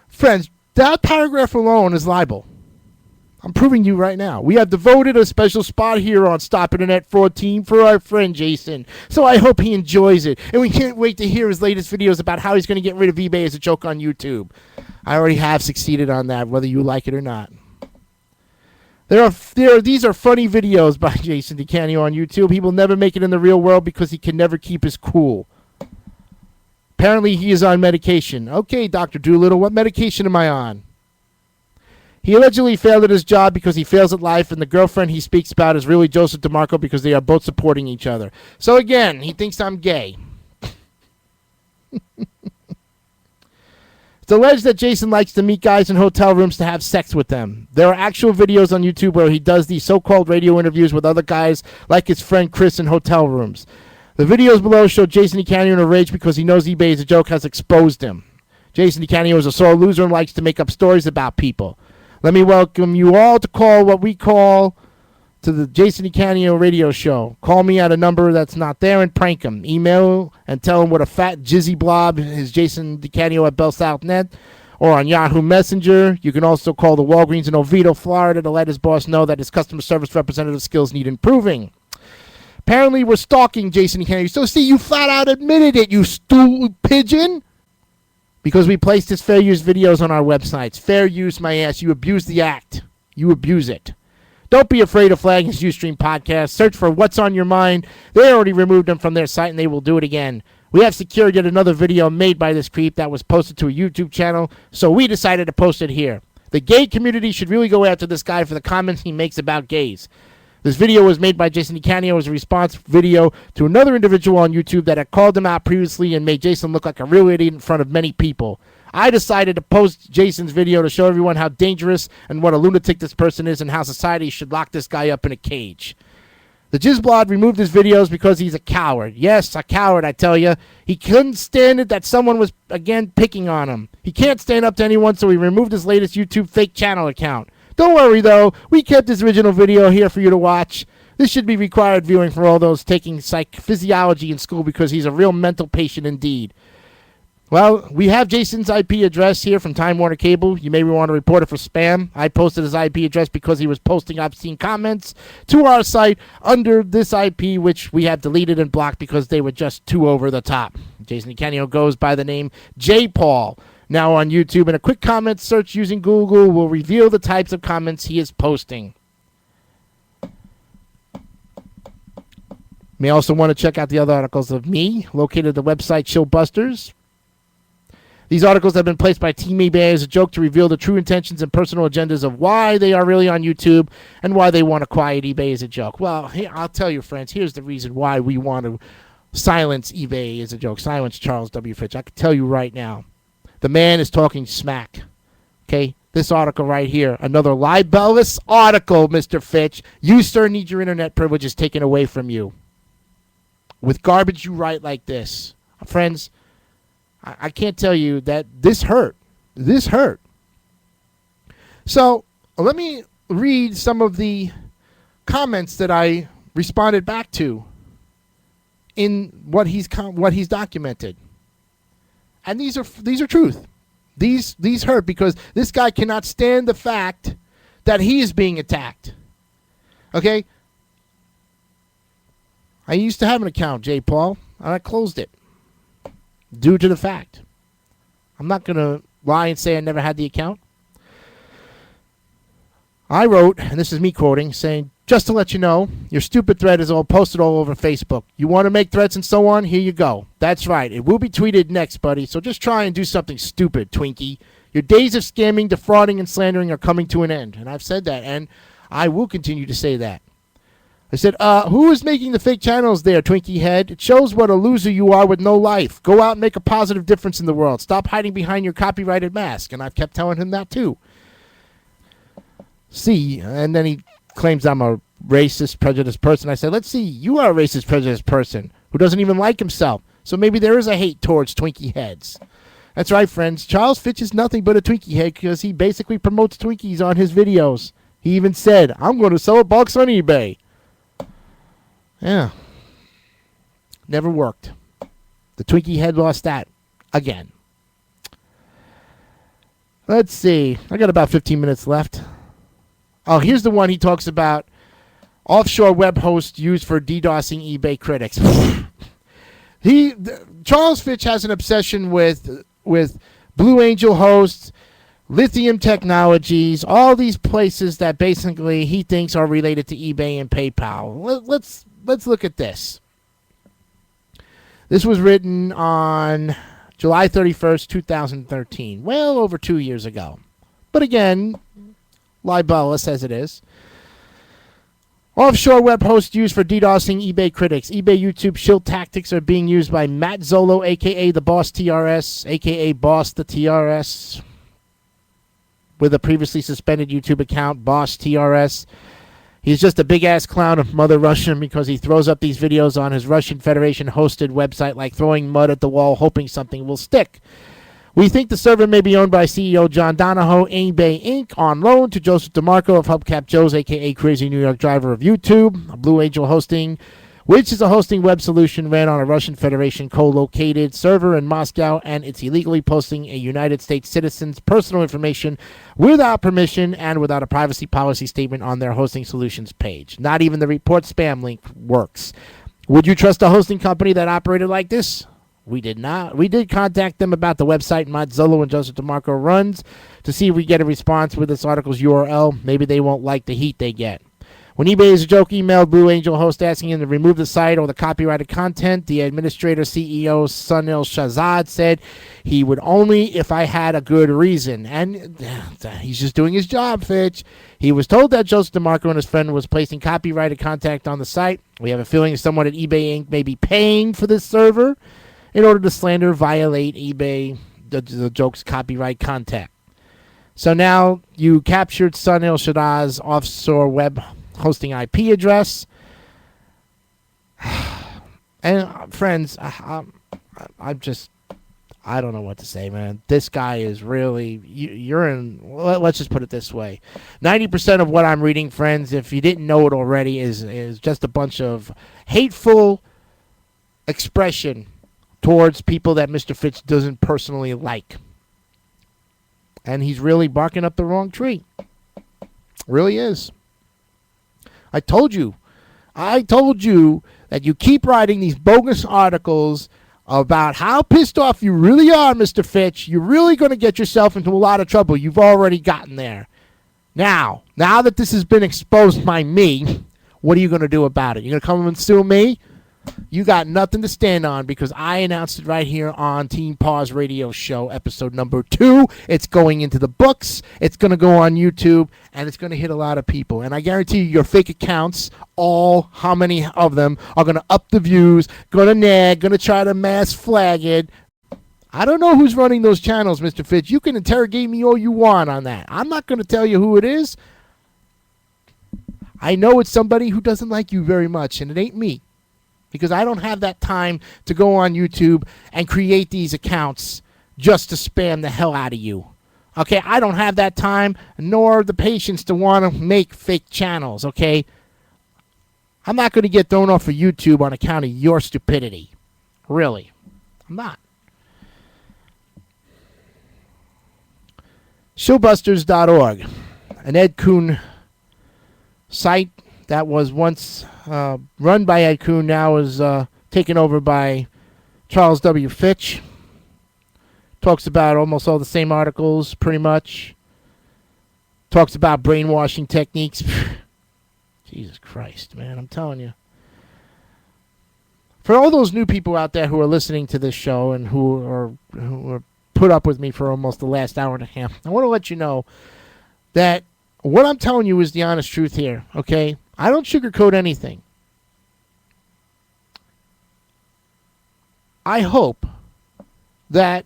Friends, that paragraph alone is libel. I'm proving you right now. We have devoted a special spot here on Stop Internet Fraud Team for our friend Jason. So I hope he enjoys it. And we can't wait to hear his latest videos about how he's going to get rid of eBay as a joke on YouTube. I already have succeeded on that, whether you like it or not. These are funny videos by Jason Decanio on YouTube. He will never make it in the real world because he can never keep his cool. Apparently he is on medication. Okay, Dr. Doolittle, what medication am I on? He allegedly failed at his job because he fails at life, and the girlfriend he speaks about is really Joseph DeMarco because they are both supporting each other. So again, he thinks I'm gay. It's alleged that Jason likes to meet guys in hotel rooms to have sex with them. There are actual videos on YouTube where he does these so-called radio interviews with other guys like his friend Chris in hotel rooms. The videos below show Jason Decanio in a rage because he knows eBay is a joke has exposed him. Jason Decanio is a sore loser and likes to make up stories about people. Let me welcome you all to call what we call to the Jason Decanio radio show. Call me at a number that's not there and prank him. Email and tell him what a fat jizzy blob is Jason Decanio at BellSouthNet or on Yahoo Messenger. You can also call the Walgreens in Oviedo, Florida to let his boss know that his customer service representative skills need improving. Apparently we're stalking Jason Decanio. So see, you flat out admitted it, you stool pigeon. Because we placed his fair use videos on our websites. Fair use, my ass. You abuse the act. You abuse it. Don't be afraid of flagging his Ustream podcast. Search for What's on Your Mind. They already removed him from their site, and they will do it again. We have secured yet another video made by this creep that was posted to a YouTube channel, so we decided to post it here. The gay community should really go after this guy for the comments he makes about gays. This video was made by Jason Decanio as a response video to another individual on YouTube that had called him out previously and made Jason look like a real idiot in front of many people. I decided to post Jason's video to show everyone how dangerous and what a lunatic this person is and how society should lock this guy up in a cage. The Jizzblad removed his videos because he's a coward. Yes, a coward, I tell you. He couldn't stand it that someone was, again, picking on him. He can't stand up to anyone, so he removed his latest YouTube fake channel account. Don't worry, though. We kept his original video here for you to watch. This should be required viewing for all those taking physiology in school because he's a real mental patient indeed. Well, we have Jason's IP address here from Time Warner Cable. You may want to report it for spam. I posted his IP address because he was posting obscene comments to our site under this IP, which we have deleted and blocked because they were just too over the top. Jason Decanio goes by the name J. Paul. Now on YouTube, and a quick comment search using Google will reveal the types of comments he is posting. You may also want to check out the other articles of me, located at the website Chillbusters. These articles have been placed by Team eBay as a joke to reveal the true intentions and personal agendas of why they are really on YouTube and why they want to quiet eBay as a joke. Well, I'll tell you, friends, here's the reason why we want to silence eBay as a joke. Silence Charles W. Fitch. I can tell you right now. The man is talking smack. Okay? This article right here. Another libelous article, Mr. Fitch. You, sir, need your internet privileges taken away from you. With garbage you write like this. Friends, I can't tell you that this hurt. This hurt. So, let me read some of the comments that I responded back to in what he's documented. And these are truth. These hurt because this guy cannot stand the fact that he is being attacked. Okay? I used to have an account, J. Paul, and I closed it due to the fact. I'm not going to lie and say I never had the account. I wrote, and this is me quoting, saying, just to let you know, your stupid thread is all posted all over Facebook. You want to make threats and so on? Here you go. That's right. It will be tweeted next, buddy. So just try and do something stupid, Twinkie. Your days of scamming, defrauding, and slandering are coming to an end. And I've said that, and I will continue to say that. I said, who is making the fake channels there, Twinkie head? It shows what a loser you are with no life. Go out and make a positive difference in the world. Stop hiding behind your copyrighted mask. And I've kept telling him that, too. See, and then he claims I'm a racist, prejudiced person. I said, let's see, you are a racist, prejudiced person who doesn't even like himself. So maybe there is a hate towards Twinkie heads. That's right, friends. Charles Fitch is nothing but a Twinkie head because he basically promotes Twinkies on his videos. He even said, I'm going to sell a box on eBay. Yeah. Never worked. The Twinkie head lost that again. Let's see. I got about 15 minutes left. Oh, here's the one he talks about. Offshore web host used for DDoSing eBay critics. Charles Fitch has an obsession with Blue Angel hosts, Lithium Technologies, all these places that basically he thinks are related to eBay and PayPal. Let's look at this. This was written on July 31st, 2013. Well over 2 years ago. But again, Libel says it is. Offshore web host used for DDoSing eBay critics. eBay YouTube shield tactics are being used by Matt Zolo, a.k.a. the Boss TRS, a.k.a. Boss the TRS, with a previously suspended YouTube account, Boss TRS. He's just a big-ass clown of Mother Russian because he throws up these videos on his Russian Federation-hosted website like throwing mud at the wall hoping something will stick. We think the server may be owned by CEO John Donahoe, eBay Inc., on loan to Joseph DeMarco of Hubcap Joe's, a.k.a. Crazy New York Driver of YouTube, Blue Angel Hosting, which is a hosting web solution ran on a Russian Federation co-located server in Moscow, and it's illegally posting a United States citizen's personal information without permission and without a privacy policy statement on their hosting solutions page. Not even the report spam link works. Would you trust a hosting company that operated like this? We did not. We did contact them about the website Matt Zolo and Joseph DeMarco runs to see if we get a response with this article's URL. Maybe they won't like the heat they get. When eBayisajoke emailed Blue Angel host asking him to remove the site or the copyrighted content, the administrator CEO Sunil Shahzad said he would only if I had a good reason. And he's just doing his job, Fitch. He was told that Joseph DeMarco and his friend was placing copyrighted content on the site. We have a feeling someone at eBay Inc. may be paying for this server in order to slander, violate eBay, the joke's copyright content. So now you captured Sunil Shahzad's offshore web hosting IP address. And friends, I don't know what to say, man. This guy is really, you're in, let's just put it this way. 90% of what I'm reading, friends, if you didn't know it already, is just a bunch of hateful expression towards people that Mr. Fitch doesn't personally like. And he's really barking up the wrong tree. Really is. I told you that you keep writing these bogus articles about how pissed off you really are, Mr. Fitch. You're really going to get yourself into a lot of trouble. You've already gotten there. Now that this has been exposed by me, what are you going to do about it? You're going to come and sue me? You got nothing to stand on because I announced it right here on Team Pause Radio Show, episode number 2. It's going into the books. It's going to go on YouTube, and it's going to hit a lot of people. And I guarantee you your fake accounts, how many of them, are going to up the views, going to nag, going to try to mass flag it. I don't know who's running those channels, Mr. Fitch. You can interrogate me all you want on that. I'm not going to tell you who it is. I know it's somebody who doesn't like you very much, and it ain't me. Because I don't have that time to go on YouTube and create these accounts just to spam the hell out of you. Okay, I don't have that time nor the patience to want to make fake channels, okay? I'm not going to get thrown off of YouTube on account of your stupidity. Really. I'm not. Showbusters.org, an Ed Kuhn site that was once run by Ed Kuhn, now is taken over by Charles W. Fitch. Talks about almost all the same articles, pretty much. Talks about brainwashing techniques. Jesus Christ, man, I'm telling you. For all those new people out there who are listening to this show and who are put up with me for almost the last hour and a half, I want to let you know that what I'm telling you is the honest truth here, okay? I don't sugarcoat anything. I hope that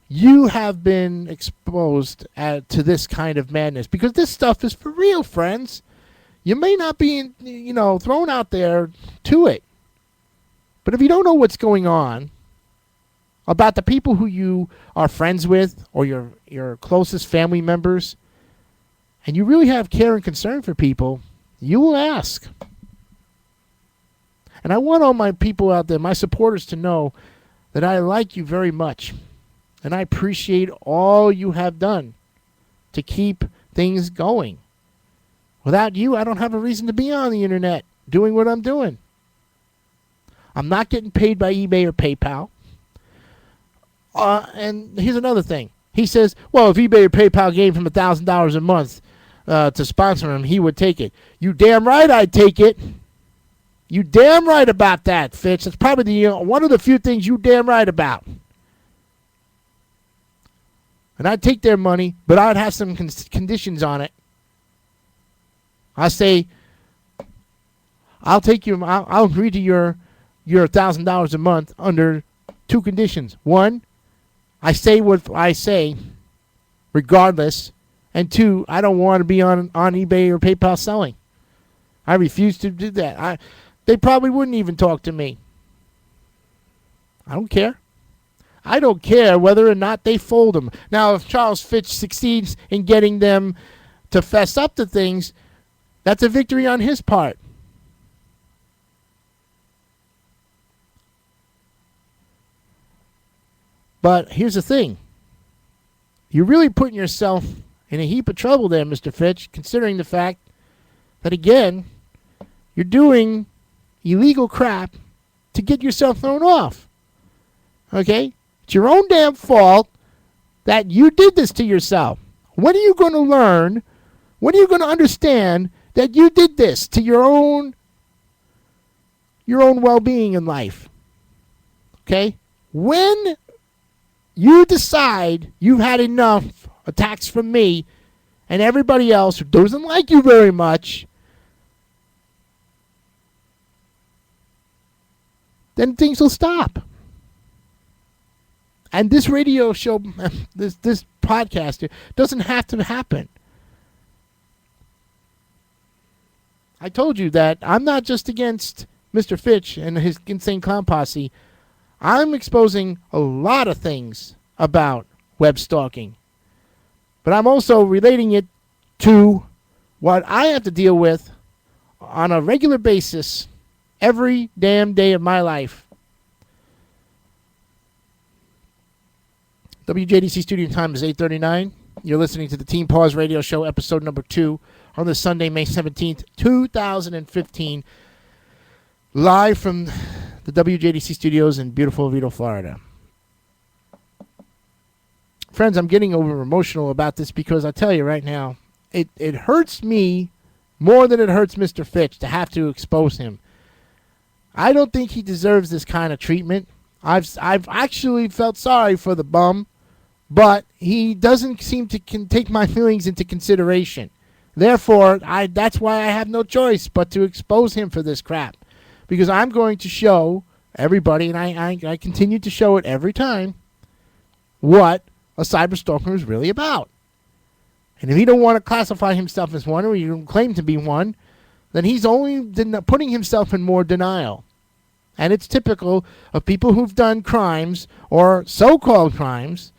you have been exposed to this kind of madness, because this stuff is for real, friends. You may not be, thrown out there to it. But if you don't know what's going on about the people who you are friends with or your closest family members, and you really have care and concern for people, you will ask. And I want all my people out there, my supporters, to know that I like you very much. And I appreciate all you have done to keep things going. Without you, I don't have a reason to be on the internet doing what I'm doing. I'm not getting paid by eBay or PayPal. And here's another thing. He says, well, if eBay or PayPal gave him $1,000 a month to sponsor him, he would take it. You damn right I'd take it. You damn right about that, Fitch. That's probably one of the few things you damn right about. And I'd take their money, but I'd have some conditions on it. I say, I'll agree to your $1,000 a month under two conditions. One, I say what I say, regardless. And two, I don't want to be on eBay or PayPal selling. I refuse to do that. They probably wouldn't even talk to me. I don't care. I don't care whether or not they fold them. Now, if Charles Fitch succeeds in getting them to fess up to things, that's a victory on his part. But here's the thing. You're really putting yourself in a heap of trouble there, Mr. Fitch, considering the fact that, again, you're doing illegal crap to get yourself thrown off. Okay? It's your own damn fault that you did this to yourself. When are you going to learn? When are you going to understand that you did this to your own well-being in life? Okay? When you decide you've had enough attacks from me and everybody else who doesn't like you very much, then things will stop. And this radio show, this podcast, doesn't have to happen. I told you that I'm not just against Mr. Fitch and his insane clown posse. I'm exposing a lot of things about web stalking. But I'm also relating it to what I have to deal with on a regular basis every damn day of my life. WJDC studio time is 8:39. You're listening to the Team Pause Radio Show, episode number 2, on this Sunday, May 17th, 2015, live from the WJDC studios in beautiful Vito, Florida. Friends, I'm getting over emotional about this because I tell you right now, it hurts me more than it hurts Mr. Fitch to have to expose him. I don't think he deserves this kind of treatment. I've actually felt sorry for the bum, but he doesn't seem to take my feelings into consideration. Therefore, that's why I have no choice but to expose him for this crap. Because I'm going to show everybody, and I continue to show it every time, what a cyberstalker is really about. And if he don't want to classify himself as one, or he don't claim to be one, then he's only putting himself in more denial. And it's typical of people who've done crimes, or so-called crimes,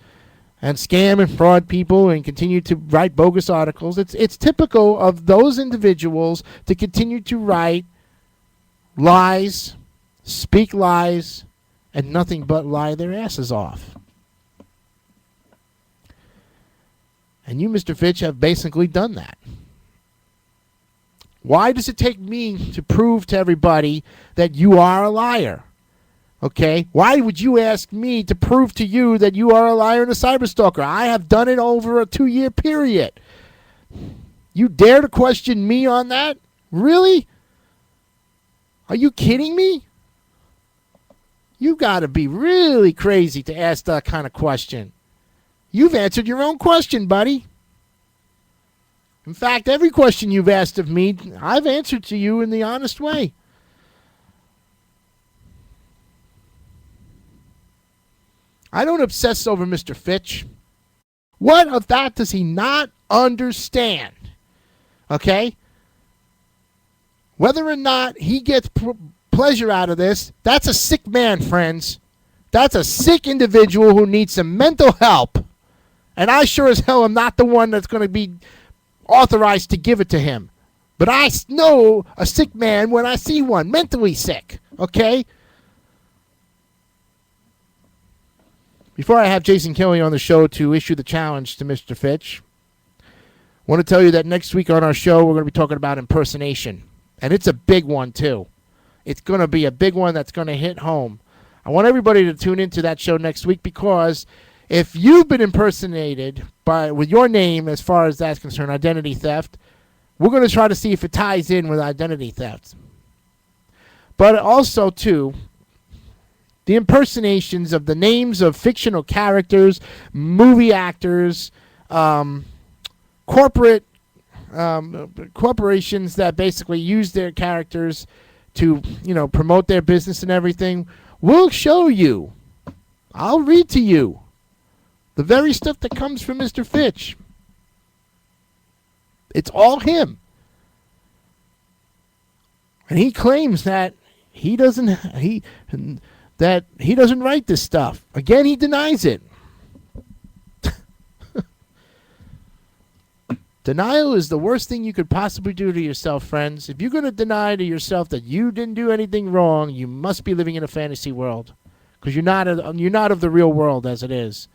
and scam and fraud people and continue to write bogus articles. It's typical of those individuals to continue to write lies, speak lies, and nothing but lie their asses off. And you, Mr. Fitch, have basically done that. Why does it take me to prove to everybody that you are a liar? Okay? Why would you ask me to prove to you that you are a liar and a cyberstalker? I have done it over a 2-year period. You dare to question me on that? Really? Are you kidding me? You got to be really crazy to ask that kind of question. You've answered your own question, buddy. In fact, every question you've asked of me, I've answered to you in the honest way. I don't obsess over Mr. Fitch. What of that does he not understand? Okay? Whether or not he gets pleasure out of this, that's a sick man, friends. That's a sick individual who needs some mental help. And I sure as hell am not the one that's going to be authorized to give it to him. But I know a sick man when I see one, mentally sick. Okay? Before I have Jason Kelly on the show to issue the challenge to Mr. Fitch, I want to tell you that next week on our show, we're going to be talking about impersonation. And it's a big one, too. It's going to be a big one that's going to hit home. I want everybody to tune into that show next week because if you've been impersonated with your name as far as that's concerned, identity theft, we're going to try to see if it ties in with identity theft. But also, too, the impersonations of the names of fictional characters, movie actors, corporations that basically use their characters to, promote their business and everything. We'll show you. I'll read to you the very stuff that comes from Mr. Fitch. It's all him. And he claims that he doesn't write this stuff. Again, he denies it. Denial is the worst thing you could possibly do to yourself, friends. If you're going to deny to yourself that you didn't do anything wrong, you must be living in a fantasy world because you're not of the real world as it is.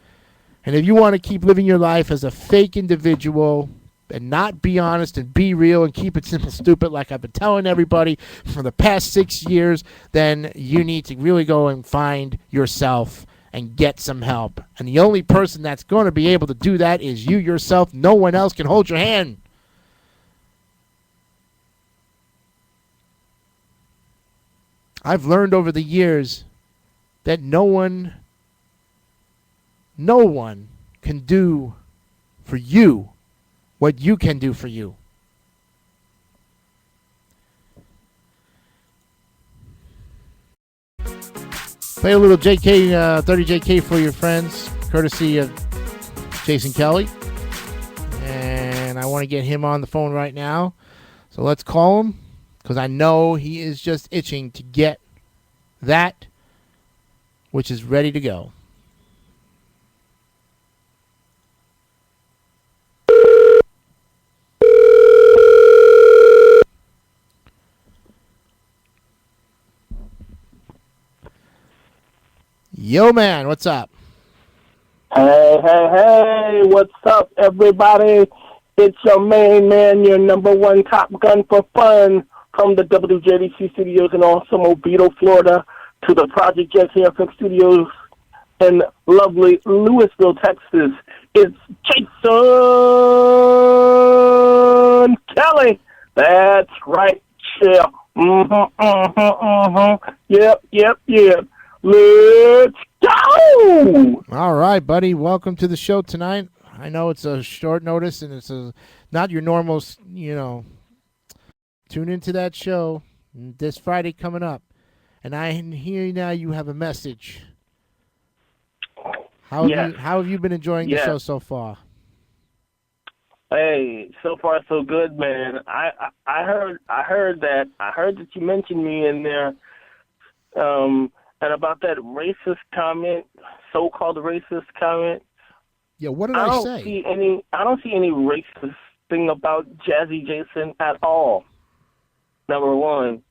And if you want to keep living your life as a fake individual and not be honest and be real and keep it simple, stupid, like I've been telling everybody for the past 6 years, then you need to really go and find yourself and get some help. And the only person that's going to be able to do that is you yourself. No one else can hold your hand. I've learned over the years that no one can do for you what you can do for you. Play a little JK, 30JK for your friends, courtesy of Jason Kelly. And I want to get him on the phone right now. So let's call him, because I know he is just itching to get that which is ready to go. Yo, man, what's up? Hey, what's up, everybody? It's your main man, your number one Top Gun for fun from the WJDC studios in awesome Mobile, Florida, to the Project Jet FM studios in lovely Louisville, Texas. It's Jason Kelly. That's right, Chill. Yep. Let's go! All right, buddy. Welcome to the show tonight. I know it's a short notice and it's not your normal, tune into that show this Friday coming up. And I hear now you have a message. How have you been enjoying the show so far? Hey, so far so good, man. I heard that you mentioned me in there. And about that racist comment, so-called racist comment. Yeah, what did I say? I don't see any racist thing about Jazzy Jason at all. Number one.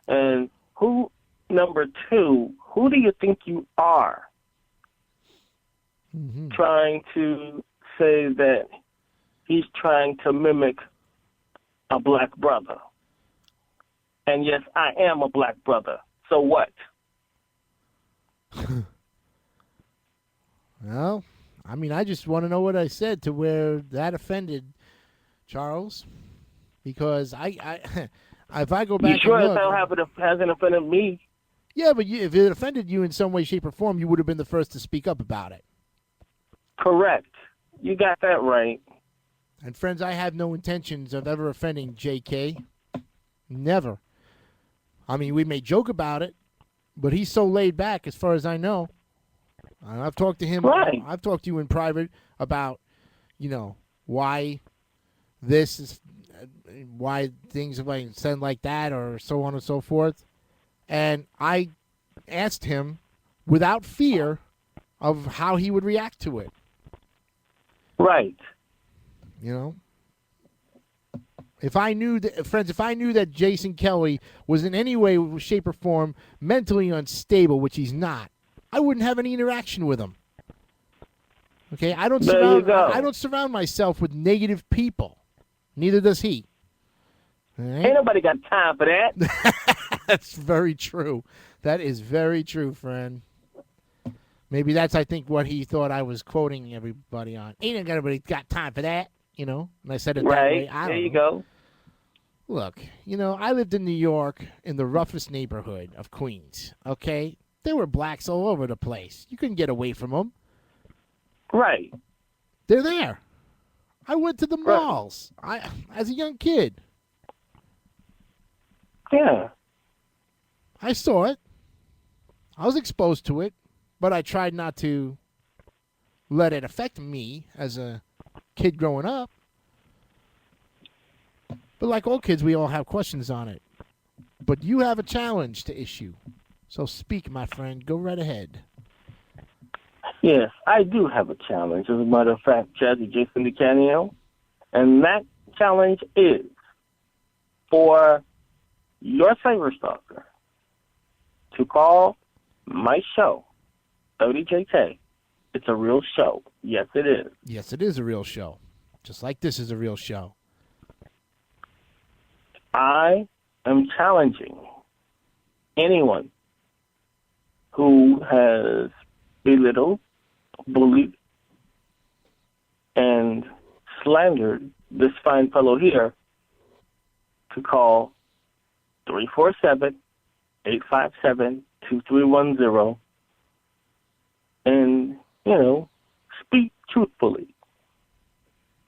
And number two, who do you think you are? Mm-hmm. Trying to say that he's trying to mimic a black brother. And yes, I am a black brother. So what? Well, I mean, I just want to know what I said to where that offended Charles, because I if I go back You sure and as look, hell hasn't offended me? yeah, but if it offended you in some way, shape, or form, you would have been the first to speak up about it. Correct. You got that right. And friends, I have no intentions of ever offending J.K. Never. I mean, we may joke about it, but he's so laid back, as far as I know. And I've talked to him. Right. I've talked to you in private about, why this is, why things have been said like that, or so on and so forth. And I asked him without fear of how he would react to it. Right. If I knew that Jason Kelly was in any way, shape, or form mentally unstable, which he's not, I wouldn't have any interaction with him. Okay, I don't surround myself with negative people. Neither does he. Right? Ain't nobody got time for that. That's very true. That is very true, friend. Maybe that's, I think, what he thought I was quoting everybody on. Ain't nobody got time for that, And I said it that way. There you go. Look, I lived in New York in the roughest neighborhood of Queens, okay? There were blacks all over the place. You couldn't get away from them. Right. They're there. I went to the malls as a young kid. Yeah. I saw it. I was exposed to it, but I tried not to let it affect me as a kid growing up. But like all kids, we all have questions on it. But you have a challenge to issue. So speak, my friend. Go right ahead. Yes, I do have a challenge. As a matter of fact, Jazzy Jason Decanio. And that challenge is for your cyberstalker to call my show, ODJK. It's a real show. Yes, it is. Yes, it is a real show. Just like this is a real show. I am challenging anyone who has belittled, bullied, and slandered this fine fellow here to call 347-857-2310 and, speak truthfully.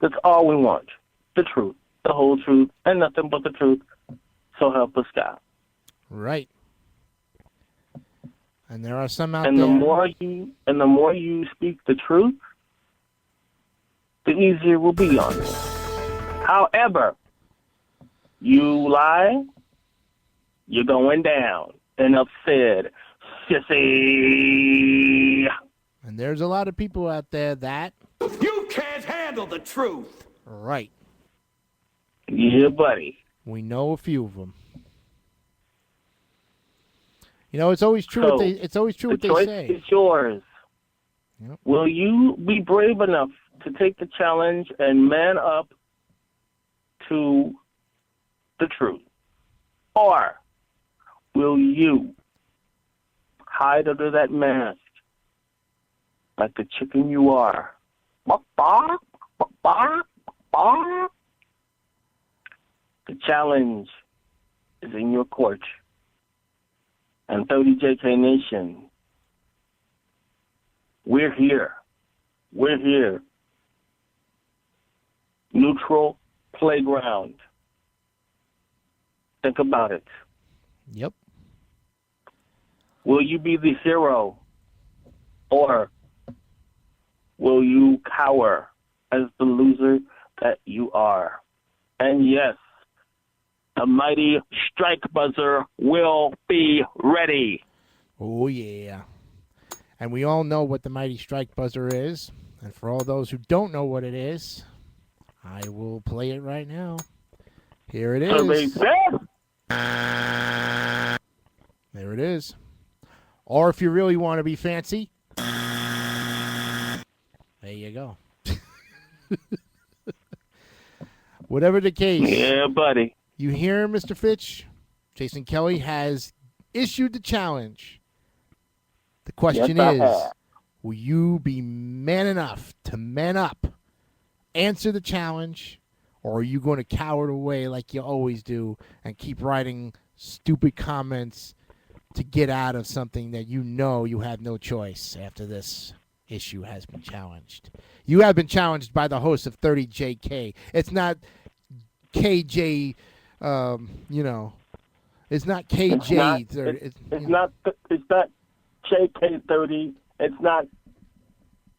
That's all we want. The truth, the whole truth, and nothing but the truth. So help us God. Right. And there are some out and there. The more you speak the truth, the easier it will be on you. However, you lie, you're going down. Enough said, sissy. And there's a lot of people out there that you can't handle the truth. Right. Yeah, buddy. We know a few of them. It's always true. What they say. The choice is yours. Yep. Will you be brave enough to take the challenge and man up to the truth, or will you hide under that mask like the chicken you are? The challenge is in your court. And 30JK Nation, we're here. We're here. Neutral playground. Think about it. Yep. Will you be the hero, or will you cower as the loser that you are? And yes, the mighty strike buzzer will be ready. Oh, yeah. And we all know what the mighty strike buzzer is. And for all those who don't know what it is, I will play it right now. Here it is. There it is. Or if you really want to be fancy, there you go. Whatever the case. Yeah, buddy. You hear, Mr. Fitch? Jason Kelly has issued the challenge. The question is, will you be man enough to man up, answer the challenge, or are you going to cower away like you always do and keep writing stupid comments to get out of something that you know you have no choice after this issue has been challenged? You have been challenged by the host of 30JK. It's not KJ, it's not KJ. It's not JK30. It's not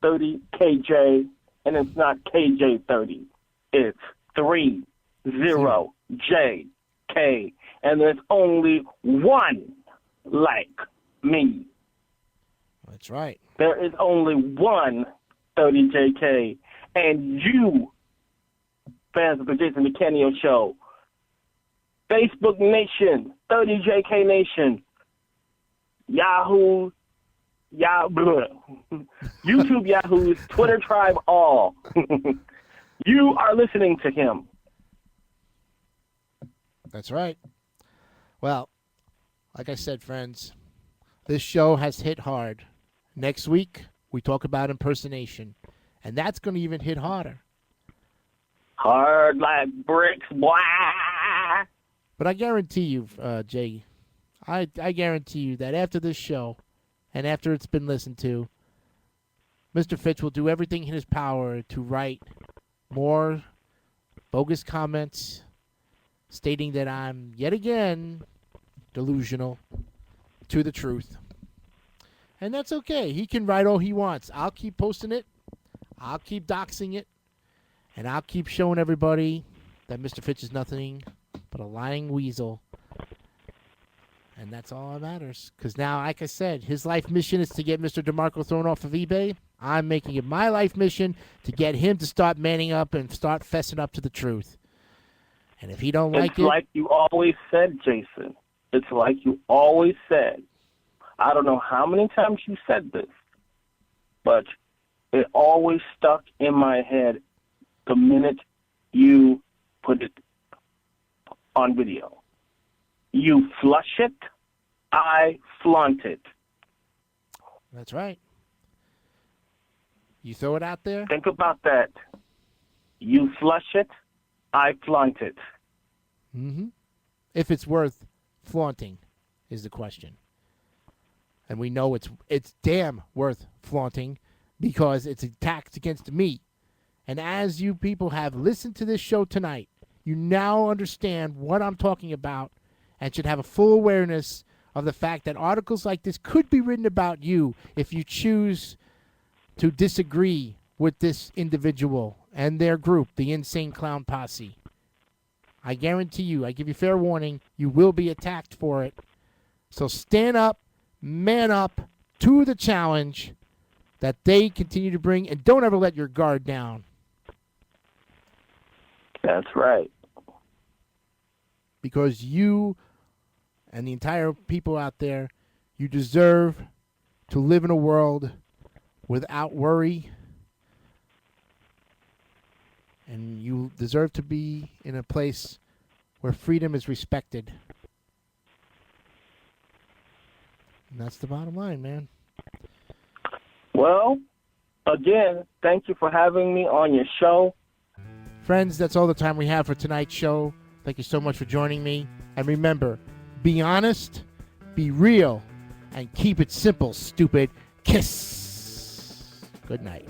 30KJ, and it's not KJ30. It's 30JK, and there's only one like me. That's right. There is only one 30JK, and you, fans of the Jason Decanio Show, Facebook Nation, 30JK Nation, Yahoo, YouTube Yahoos, Twitter Tribe, all. You are listening to him. That's right. Well, like I said, friends, this show has hit hard. Next week, we talk about impersonation, and that's going to even hit harder. Hard like bricks, boy. But I guarantee you, Jay, I guarantee you that after this show and after it's been listened to, Mr. Fitch will do everything in his power to write more bogus comments stating that I'm yet again delusional to the truth. And that's okay. He can write all he wants. I'll keep posting it. I'll keep doxing it. And I'll keep showing everybody that Mr. Fitch is nothing but a lying weasel. And that's all that matters. Because now, like I said, his life mission is to get Mr. DeMarco thrown off of eBay. I'm making it my life mission to get him to start manning up and start fessing up to the truth. And if he don't like it... It's like you always said, Jason. It's like you always said. I don't know how many times you said this, but it always stuck in my head the minute you put it on video. You flush it, I flaunt it. That's right. You throw it out there? Think about that. You flush it, I flaunt it. Mm-hmm. If it's worth flaunting is the question. And we know it's damn worth flaunting because it's attacked against me. And as you people have listened to this show tonight, you now understand what I'm talking about and should have a full awareness of the fact that articles like this could be written about you if you choose to disagree with this individual and their group, the Insane Clown Posse. I guarantee you, I give you fair warning, you will be attacked for it. So stand up, man up to the challenge that they continue to bring, and don't ever let your guard down. That's right. Because you and the entire people out there, you deserve to live in a world without worry. And you deserve to be in a place where freedom is respected. And that's the bottom line, man. Well, again, thank you for having me on your show. Friends, that's all the time we have for tonight's show. Thank you so much for joining me. And remember, be honest, be real, and keep it simple, stupid. Kiss. Good night.